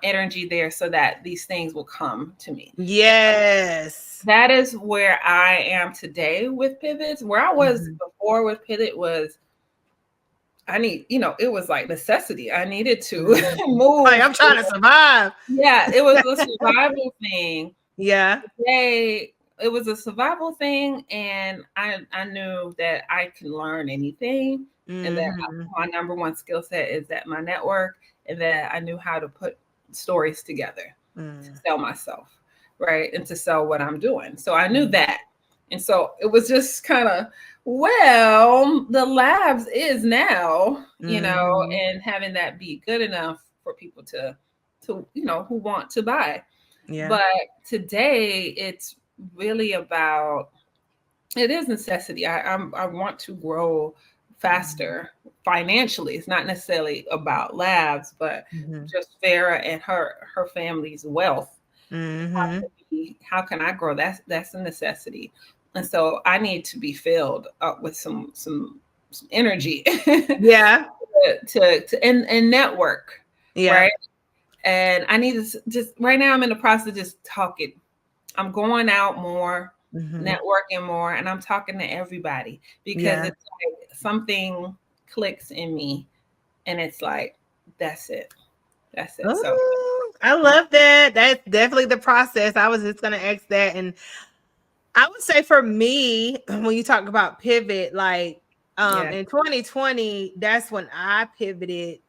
energy there so that these things will come to me. Yes. That is where I am today with pivots. Where I was before with pivot was, it was like necessity. I needed to move. Like, I'm trying to survive. Yeah, it was a survival thing. Yeah. Today, it was a survival thing, and I knew that I can learn anything, and that my number one skill set is that my network, and that I knew how to put stories together to sell myself, right, and to sell what I'm doing. So I knew that, and so it was just kind of, the Labz is now, and having that be good enough for people to who want to buy. Yeah. But today it's really about, it is necessity. I want to grow faster financially. It's not necessarily about Labz, but just Farah and her family's wealth. How can I grow? That's a necessity. And so I need to be filled up with some energy. Yeah. and network. Yeah. Right. And I need to just, right now I'm in the process of just talking. I'm going out more, networking more, and I'm talking to everybody, because it's like something clicks in me, and it's like, that's it. Oh, so I love that. That's definitely the process. I was just going to ask that. And I would say for me, when you talk about pivot, like in 2020, that's when I pivoted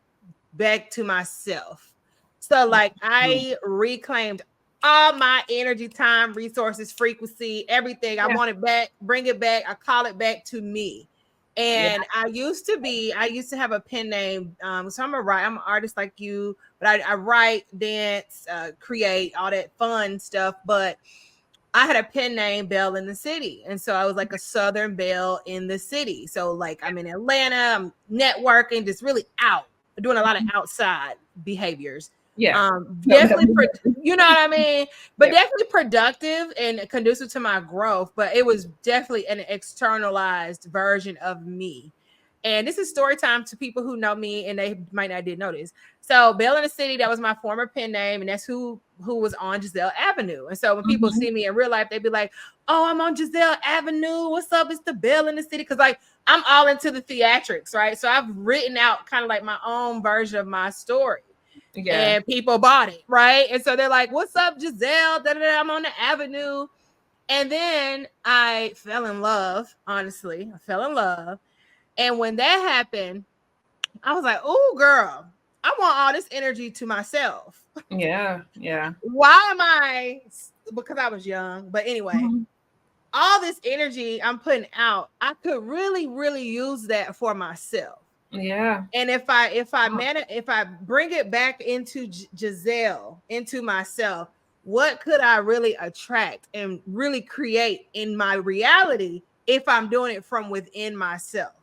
back to myself. So like I reclaimed all my energy, time, resources, frequency, everything. I want it back, bring it back. I call it back to me. And I used to have a pen name. So I'm an artist like you, but I write, dance, create, all that fun stuff. But I had a pen name, Belle in the City. And so I was like a Southern Belle in the city. So like I'm in Atlanta, I'm networking, just really out, doing a lot of outside behaviors. Definitely, you know what I mean? But definitely productive and conducive to my growth. But it was definitely an externalized version of me. And this is story time to people who know me and they might not did know this. So Belle in the City, that was my former pen name, and that's who was on Giselle Avenue. And so when people see me in real life, they'd be like, "Oh, I'm on Giselle Avenue. What's up? It's the Belle in the City." Because like I'm all into the theatrics, right? So I've written out kind of like my own version of my story. And people bought it, right? And so they're like, "What's up, Giselle? Da-da-da, I'm on the Avenue." And then I fell in love, honestly. I fell in love. And when that happened, I was like, "Oh, girl, I want all this energy to myself." Yeah. Why am I? Because I was young. But anyway, all this energy I'm putting out, I could really, really use that for myself. Yeah. And if I bring it back into Giselle, into myself, what could I really attract and really create in my reality if I'm doing it from within myself?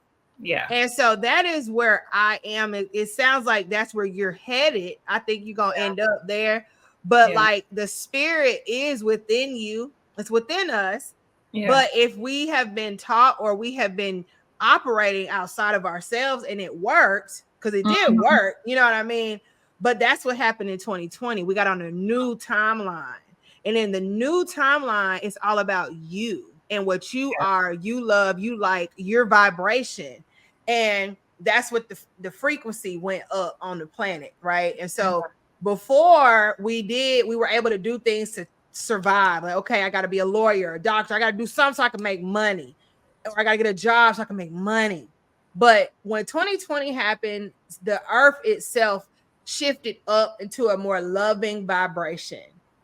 Yeah. And so that is where I am. It sounds like that's where you're headed. I think you're going to end up there. But like the spirit is within you. It's within us. Yeah. But if we have been taught or we have been operating outside of ourselves and it worked, because it did work, you know what I mean? But that's what happened in 2020. We got on a new timeline. And in the new timeline, it's all about you and what you are, you love, you like, your vibration. And that's what the frequency went up on the planet, right? And so before we were able to do things to survive. Like, okay, I got to be a lawyer, a doctor. I got to do something so I can make money. Or I got to get a job so I can make money. But when 2020 happened, the earth itself shifted up into a more loving vibration.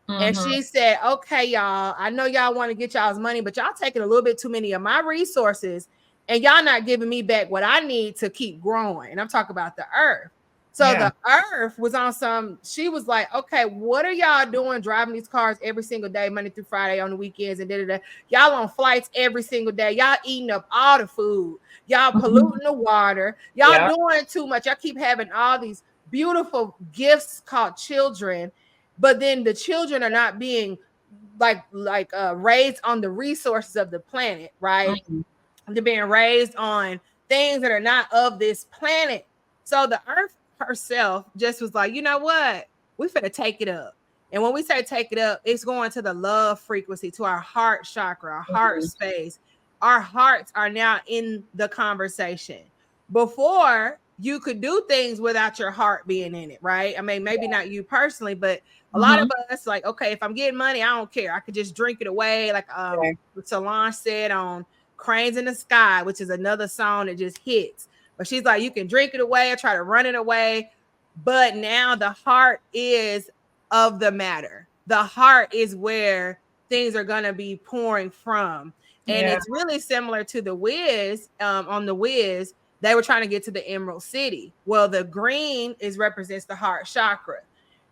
And she said, "Okay, y'all, I know y'all want to get y'all's money, but y'all taking a little bit too many of my resources and y'all not giving me back what I need to keep growing." And I'm talking about the earth. So the earth was on she was like, "Okay, what are y'all doing driving these cars every single day, Monday through Friday on the weekends and da-da-da? Y'all on flights every single day. Y'all eating up all the food. Y'all polluting the water. Y'all doing too much. Y'all keep having all these beautiful gifts called children, but then the children are not being raised on the resources of the planet, right? They're being raised on things that are not of this planet." So the earth herself just was like, "You know what? We finna take it up." And when we say take it up, it's going to the love frequency, to our heart chakra, our heart space. Our hearts are now in the conversation. Before, you could do things without your heart being in it, right? I mean, maybe not you personally, but a lot of us, like, okay, if I'm getting money, I don't care. I could just drink it away. Like what Solange said on Cranes in the Sky, which is another song that just hits. But she's like, you can drink it away or try to run it away. But now the heart is of the matter. The heart is where things are going to be pouring from. And it's really similar to the Wiz. On the Wiz, they were trying to get to the Emerald City. Well, the green represents the heart chakra.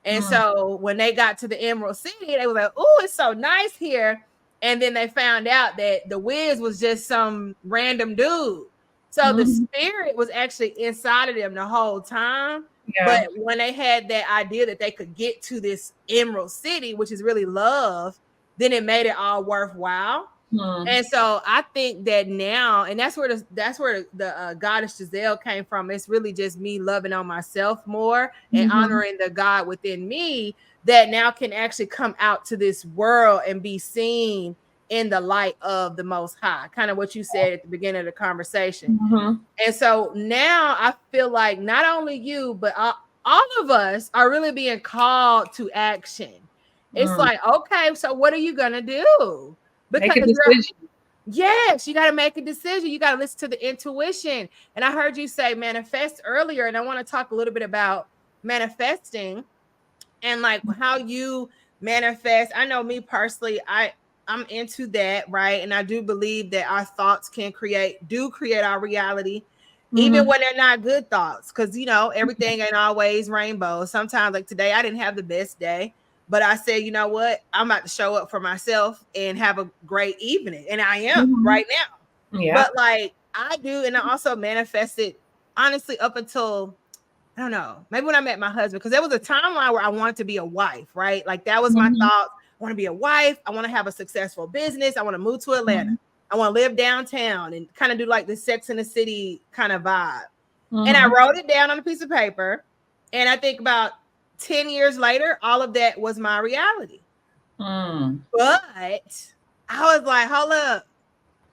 And so when they got to the Emerald City, they were like, "Oh, it's so nice here." And then they found out that the Wiz was just some random dude. So the spirit was actually inside of them the whole time. But when they had that idea that they could get to this Emerald City, which is really love, then it made it all worthwhile. And so I think that now, and that's where the Goddess Giselle came from. It's really just me loving on myself more and honoring the God within me that now can actually come out to this world and be seen in the light of the Most High, kind of what you said at the beginning of the conversation. And so now I feel like not only you, but all of us are really being called to action. It's like, okay, so what are you going to do? Because make a decision. Yes, you got to make a decision. You got to listen to the intuition. And I heard you say manifest earlier, and I want to talk a little bit about manifesting. and like how you manifest. I know me personally, I'm into that, right? And I do believe that our thoughts can create our reality, even when they're not good thoughts. Because everything ain't always rainbow. Sometimes, like today, I didn't have the best day, but I said, you know what? I'm about to show up for myself and have a great evening. And I am right now. Yeah. But like I do, and I also manifested honestly up until I don't know, maybe when I met my husband, because there was a timeline where I wanted to be a wife, right? Like that was my thought. I want to be a wife. I want to have a successful business. I want to move to Atlanta. I want to live downtown and kind of do like the Sex in the City kind of vibe. And I wrote it down on a piece of paper. And I think about 10 years later, all of that was my reality. But I was like, hold up.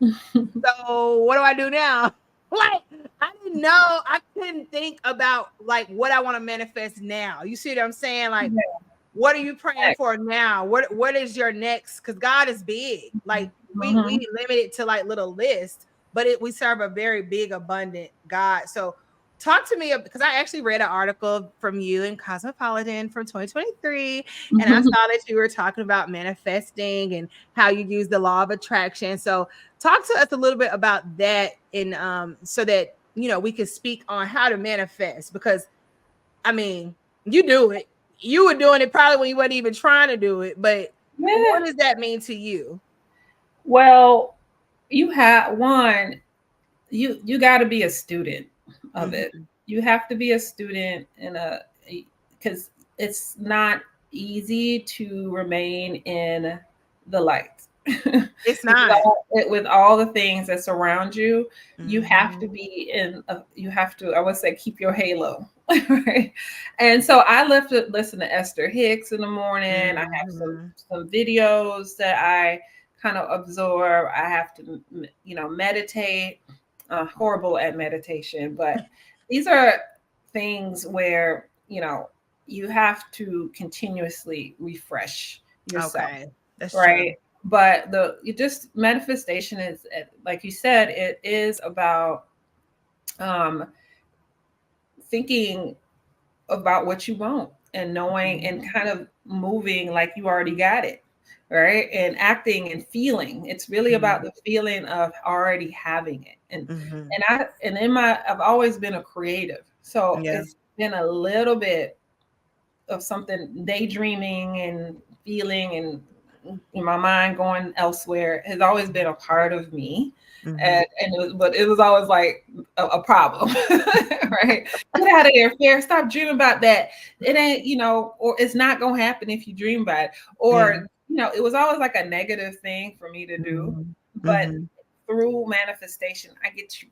So what do I do now? Like, I didn't know. I couldn't think about like what I want to manifest now. You see what I'm saying? Like, what are you praying for now? What is your next? Because God is big. Like we limit it to like little lists, but we serve a very big, abundant God. So talk to me, because I actually read an article from you in Cosmopolitan from 2023, and I saw that you were talking about manifesting and how you use the law of attraction. So talk to us a little bit about that, and so that we can speak on how to manifest. Because I mean, you do it. You were doing it probably when you weren't even trying to do it, but what does that mean to you? Well, you have one. You got to be a student of it. You have to be a student because it's not easy to remain in the light. It's not. with all the things that surround you. You have to be I would say, keep your halo. Right. And so I listen to Esther Hicks in the morning. I have some videos that I kind of absorb. I have to, meditate. Horrible at meditation, but these are things where you have to continuously refresh yourself. Okay, that's right. True. But manifestation is, like you said, it is about thinking about what you want and knowing and kind of moving like you already got it. Right. And acting and feeling. It's really about the feeling of already having it. And I've always been a creative. So it's been a little bit of something daydreaming and feeling, and in my mind going elsewhere has always been a part of me. But it was always like a problem. Right. Get out of here, Fair. Stop dreaming about that. It ain't, or it's not gonna happen if you dream about it. Or it was always like a negative thing for me to do. But through manifestation, I get to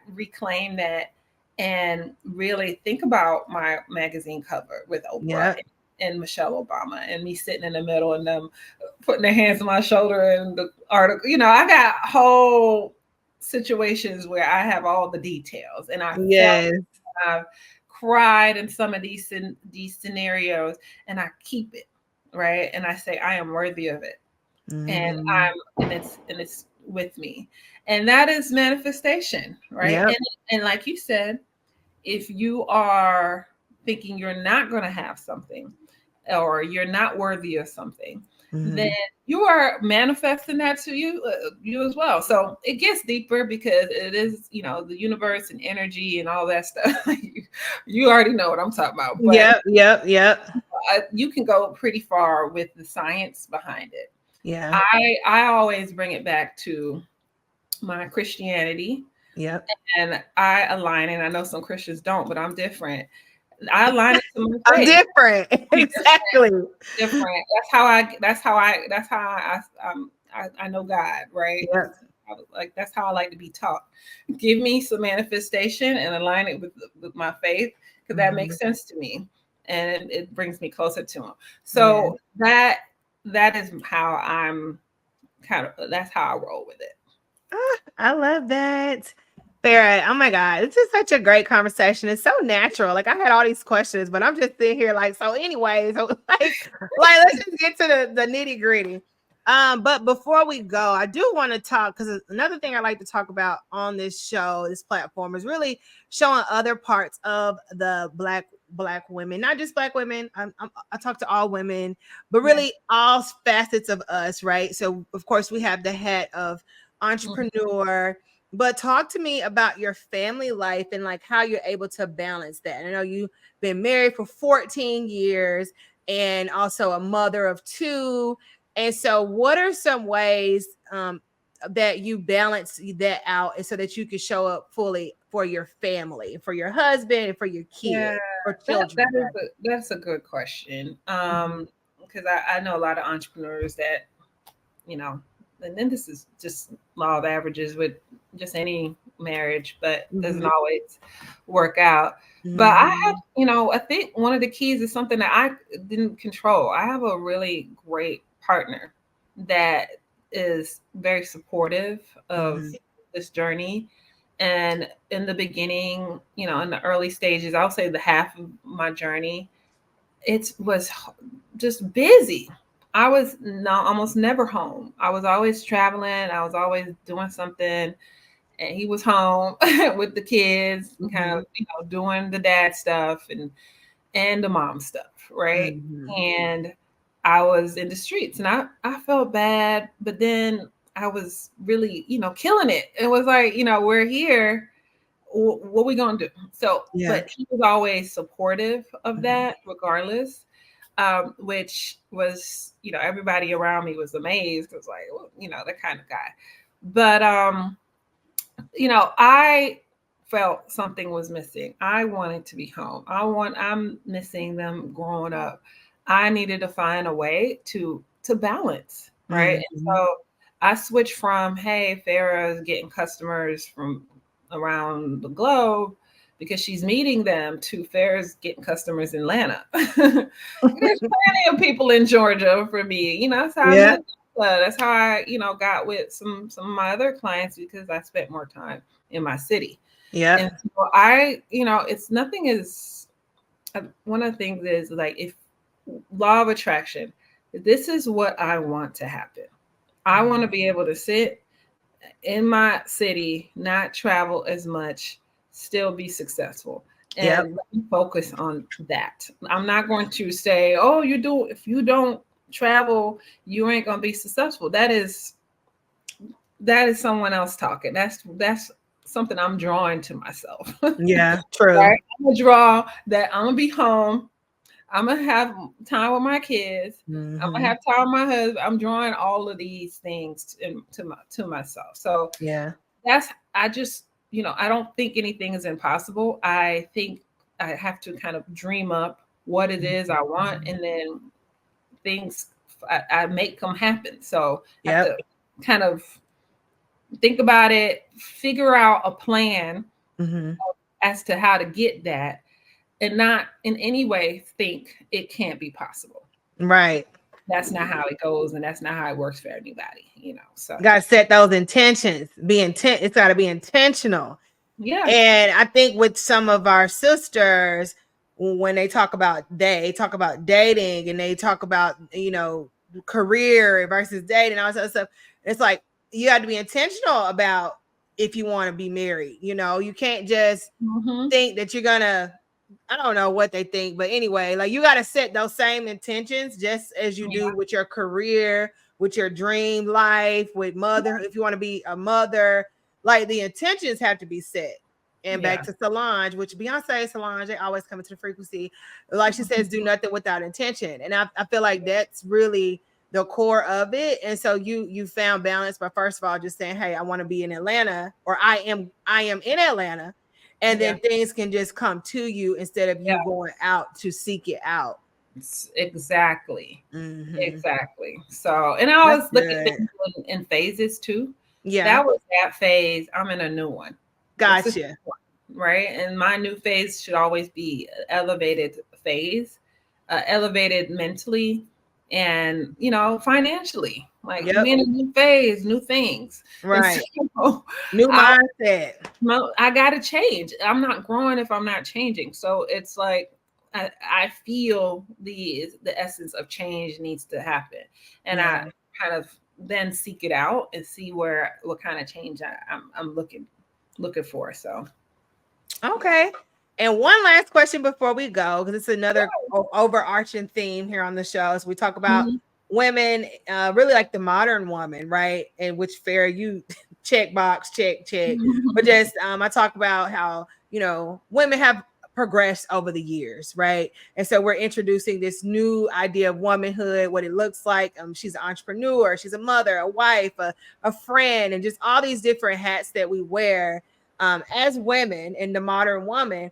reclaim that and really think about my magazine cover with Oprah and Michelle Obama, and me sitting in the middle and them putting their hands on my shoulder, and the article. I got whole situations where I have all the details, and I've cried in some of these scenarios, and I keep it. Right. And I say, I am worthy of it. And it's with me. And that is manifestation. Right. And like you said, if you are thinking you're not going to have something, or you're not worthy of something, then you are manifesting that to you as well. So it gets deeper, because it is, the universe and energy and all that stuff. You already know what I'm talking about. But Yep. You can go pretty far with the science behind it. Yeah. I always bring it back to my Christianity. Yep. And I align, and I know some Christians don't, but I'm different. I align it to my faith. I'm different. Exactly. Different. I know God, right? Yeah. Like, that's how I like to be taught. Give me some manifestation and align it with my faith, because that makes sense to me, and it brings me closer to him. So that is how that's how I roll with it. I love that. Farah, oh my God, this is such a great conversation. It's so natural. Like, I had all these questions, but I'm just sitting here like, so anyways, like let's just get to the nitty gritty. But before we go, I do want to talk, because another thing I like to talk about on this show, this platform, is really showing other parts of the Black Black women, not just Black women. I talk to all women, but really all facets of us, right? So of course we have the hat of entrepreneur, but talk to me about your family life and like how you're able to balance that. I know you've been married for 14 years and also a mother of 2. And so what are some ways that you balance that out and so that you can show up fully for your family, for your husband, and for your kids or children? That's a good question. Because I know a lot of entrepreneurs that, you know, and then this is just law of averages with just any marriage, but doesn't always work out. But I have, you know, I think one of the keys is something that I didn't control. I have a really great partner that is very supportive of this journey. And in the beginning, you know, in the early stages, I'll say the half of my journey, it was just busy. I was almost never home. I was always traveling. I was always doing something. And he was home with the kids, kind of, you know, doing the dad stuff and the mom stuff, right? And I was in the streets and I felt bad, but then I was really, you know, killing it. It was like, you know, we're here. What we gonna do? So, but he was always supportive of that, regardless. Which was, you know, everybody around me was amazed. It was like, well, you know, that kind of guy. But you know, I felt something was missing. I wanted to be home. I'm missing them growing up. I needed to find a way to balance, right? And so I switched from, hey, Farah's getting customers from around the globe because she's meeting them, to Farah's getting customers in Atlanta. There's plenty of people in Georgia for me. You know, that's how I met. That's how I, you know, got with some of my other clients, because I spent more time in my city. And so I, you know, it's nothing is, one of the things is like, if law of attraction, this is what I want to happen. I want to be able to sit in my city, not travel as much, still be successful, and focus on that. I'm not going to say, oh, if you don't travel, you ain't going to be successful. That is someone else talking. That's something I'm drawing to myself. Yeah, true. Right? I'm gonna draw that I'm gonna be home. I'm gonna have time with my kids. I'm gonna have time with my husband. I'm drawing all of these things to myself. So I just, you know, I don't think anything is impossible. I think I have to kind of dream up what it is I want, and then things I make them happen. So I have to kind of think about it, figure out a plan as to how to get that, and not in any way think it can't be possible. Right. That's not how it goes, and that's not how it works for anybody, you know. So got to set those intentions. It's got to be intentional. Yeah. And I think with some of our sisters, when they talk about dating, and they talk about, you know, career versus dating, all that stuff, it's like, you have to be intentional about if you want to be married. You know, you can't just think that you're gonna, I don't know what they think, but anyway, like, you got to set those same intentions just as you do with your career, with your dream life, with mother. If you want to be a mother, like, the intentions have to be set. And back to Solange, which Solange, they always come into the frequency. Like she says, do nothing without intention. And I feel like that's really the core of it. And so you found balance by, first of all, just saying, hey, I want to be in Atlanta, or I am in Atlanta. And then things can just come to you instead of you going out to seek it out. Exactly. Exactly. So, and I always look at things in phases too. Yeah. That was that phase. I'm in a new one. Gotcha. Right. And my new phase should always be elevated phase, elevated mentally, and, you know, financially. Like, I'm in a new phase, new things. Right. So, new mindset. I got to change. I'm not growing if I'm not changing. So it's like, I feel the essence of change needs to happen. And I kind of then seek it out and see what kind of change I'm looking for. So. Okay. And one last question before we go, because it's another overarching theme here on the show. So we talk about women, really like the modern woman, right? And which Farah, you check box, check. But just I talk about how, women have progressed over the years, right? And so we're introducing this new idea of womanhood, what it looks like. She's an entrepreneur, she's a mother, a wife, a friend, and just all these different hats that we wear as women in the modern woman.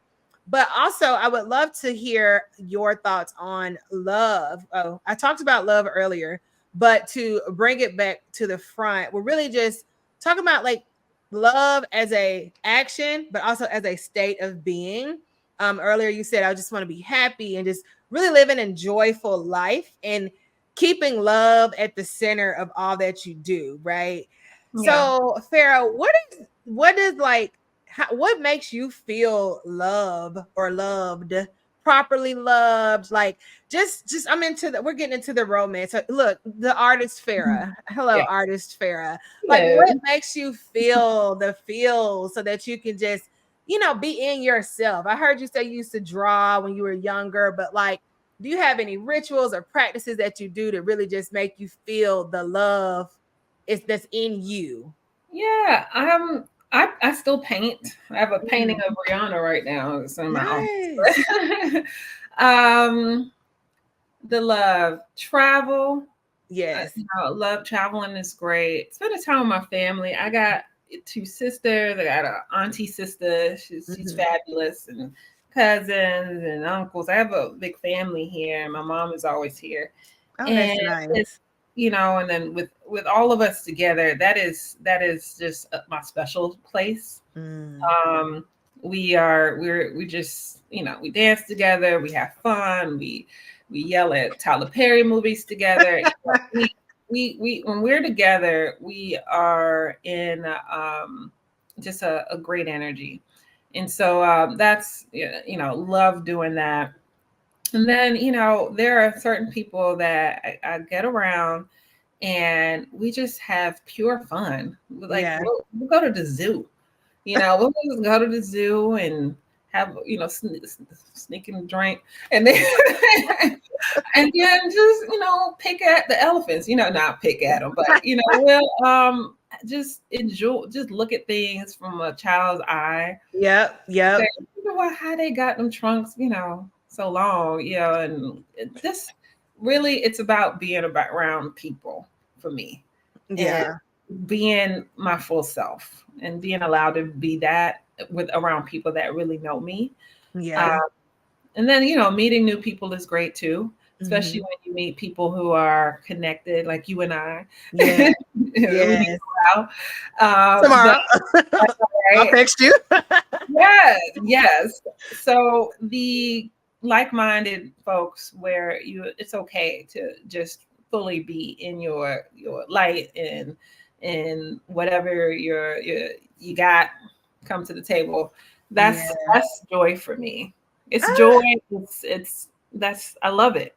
But also, I would love to hear your thoughts on love. Oh, I talked about love earlier, but to bring it back to the front, we're really just talking about like love as a action, but also as a state of being. Earlier, you said, I just want to be happy and just really living a joyful life and keeping love at the center of all that you do, right? Yeah. So, Farah, what is like, what makes you feel love or loved, properly loved? Like, just we're getting into the romance. So look, the artist Farah. Hello, artist Farah. Like, what makes you feel the feel so that you can just, be in yourself? I heard you say you used to draw when you were younger, but like, do you have any rituals or practices that you do to really just make you feel the love that's in you? Yeah. I still paint. I have a painting of Rihanna right now. It's in my office. The love, travel. Yes. Love traveling is great. Spending time with my family. I got 2 sisters. I got an auntie sister. She's fabulous, and cousins and uncles. I have a big family here, and my mom is always here. Oh, and that's nice. And then with all of us together, that is just my special place. We just, we dance together, we have fun, we yell at Tyler Perry movies together. we when we're together, we are in just a great energy. And so that's, love doing that. And then, there are certain people that I get around and we just have pure fun. Like we'll go to the zoo, we'll just go to the zoo and have, sneak and drink, and then and then just, pick at the elephants, not pick at them, but, we'll just enjoy, just look at things from a child's eye. Yep. Say, how they got them trunks, so long, and this really, it's about being around people for me. Yeah. And being my full self and being allowed to be that around people that really know me. Yeah. And then, meeting new people is great too, especially when you meet people who are connected, like you and I. Yeah. Yes. Tomorrow. I'll text you. Yes. So the like-minded folks where it's okay to just fully be in your light and whatever you got, come to the table. That's joy for me. It's joy. I love it.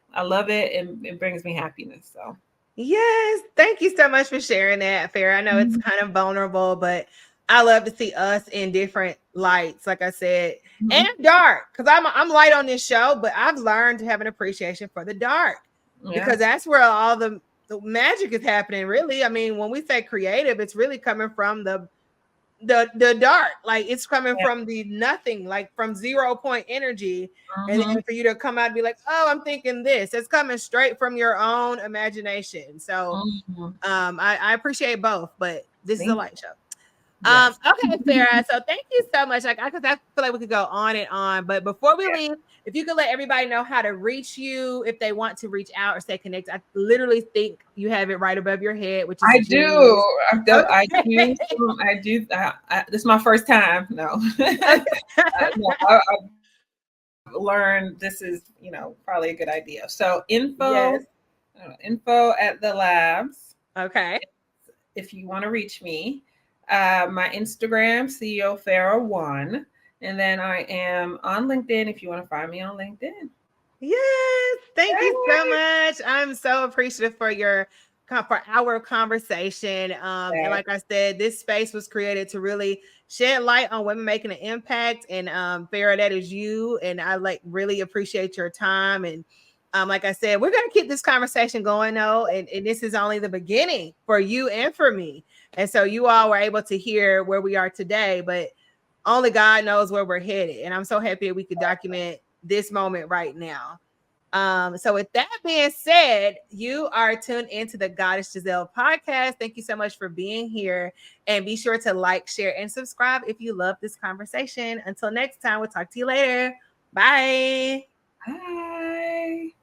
And it brings me happiness. So yes, thank you so much for sharing that, Farah. I know it's kind of vulnerable, but I love to see us in different lights, like I said, and dark, because I'm light on this show, but I've learned to have an appreciation for the dark because that's where all the magic is happening. Really, I mean, when we say creative, it's really coming from the dark, like it's coming from the nothing, like from 0 point energy, and then for you to come out and be like, oh, I'm thinking this, it's coming straight from your own imagination. So I appreciate both, but this is a light show. Okay, Farah. So thank you so much. I feel like we could go on and on, but before we leave, if you could let everybody know how to reach you if they want to reach out or stay connected. I literally think you have it right above your head, which is I do. I do. This is my first time. No, I've learned this is, probably a good idea. So info at the Labz. Okay. If you want to reach me. My Instagram, CEO Farah 1, and then I am on LinkedIn if you want to find me on LinkedIn. Yes, thank you so much. I'm so appreciative for your for our conversation. And like I said, this space was created to really shed light on women making an impact. And Farah, that is you. And I really appreciate your time. And like I said, we're going to keep this conversation going though. And this is only the beginning for you and for me. And so you all were able to hear where we are today, but only God knows where we're headed. And I'm so happy that we could document this moment right now. So with that being said, you are tuned into the Goddess Giselle Podcast. Thank you so much for being here. And be sure to like, share, and subscribe if you love this conversation. Until next time, we'll talk to you later. Bye. Bye.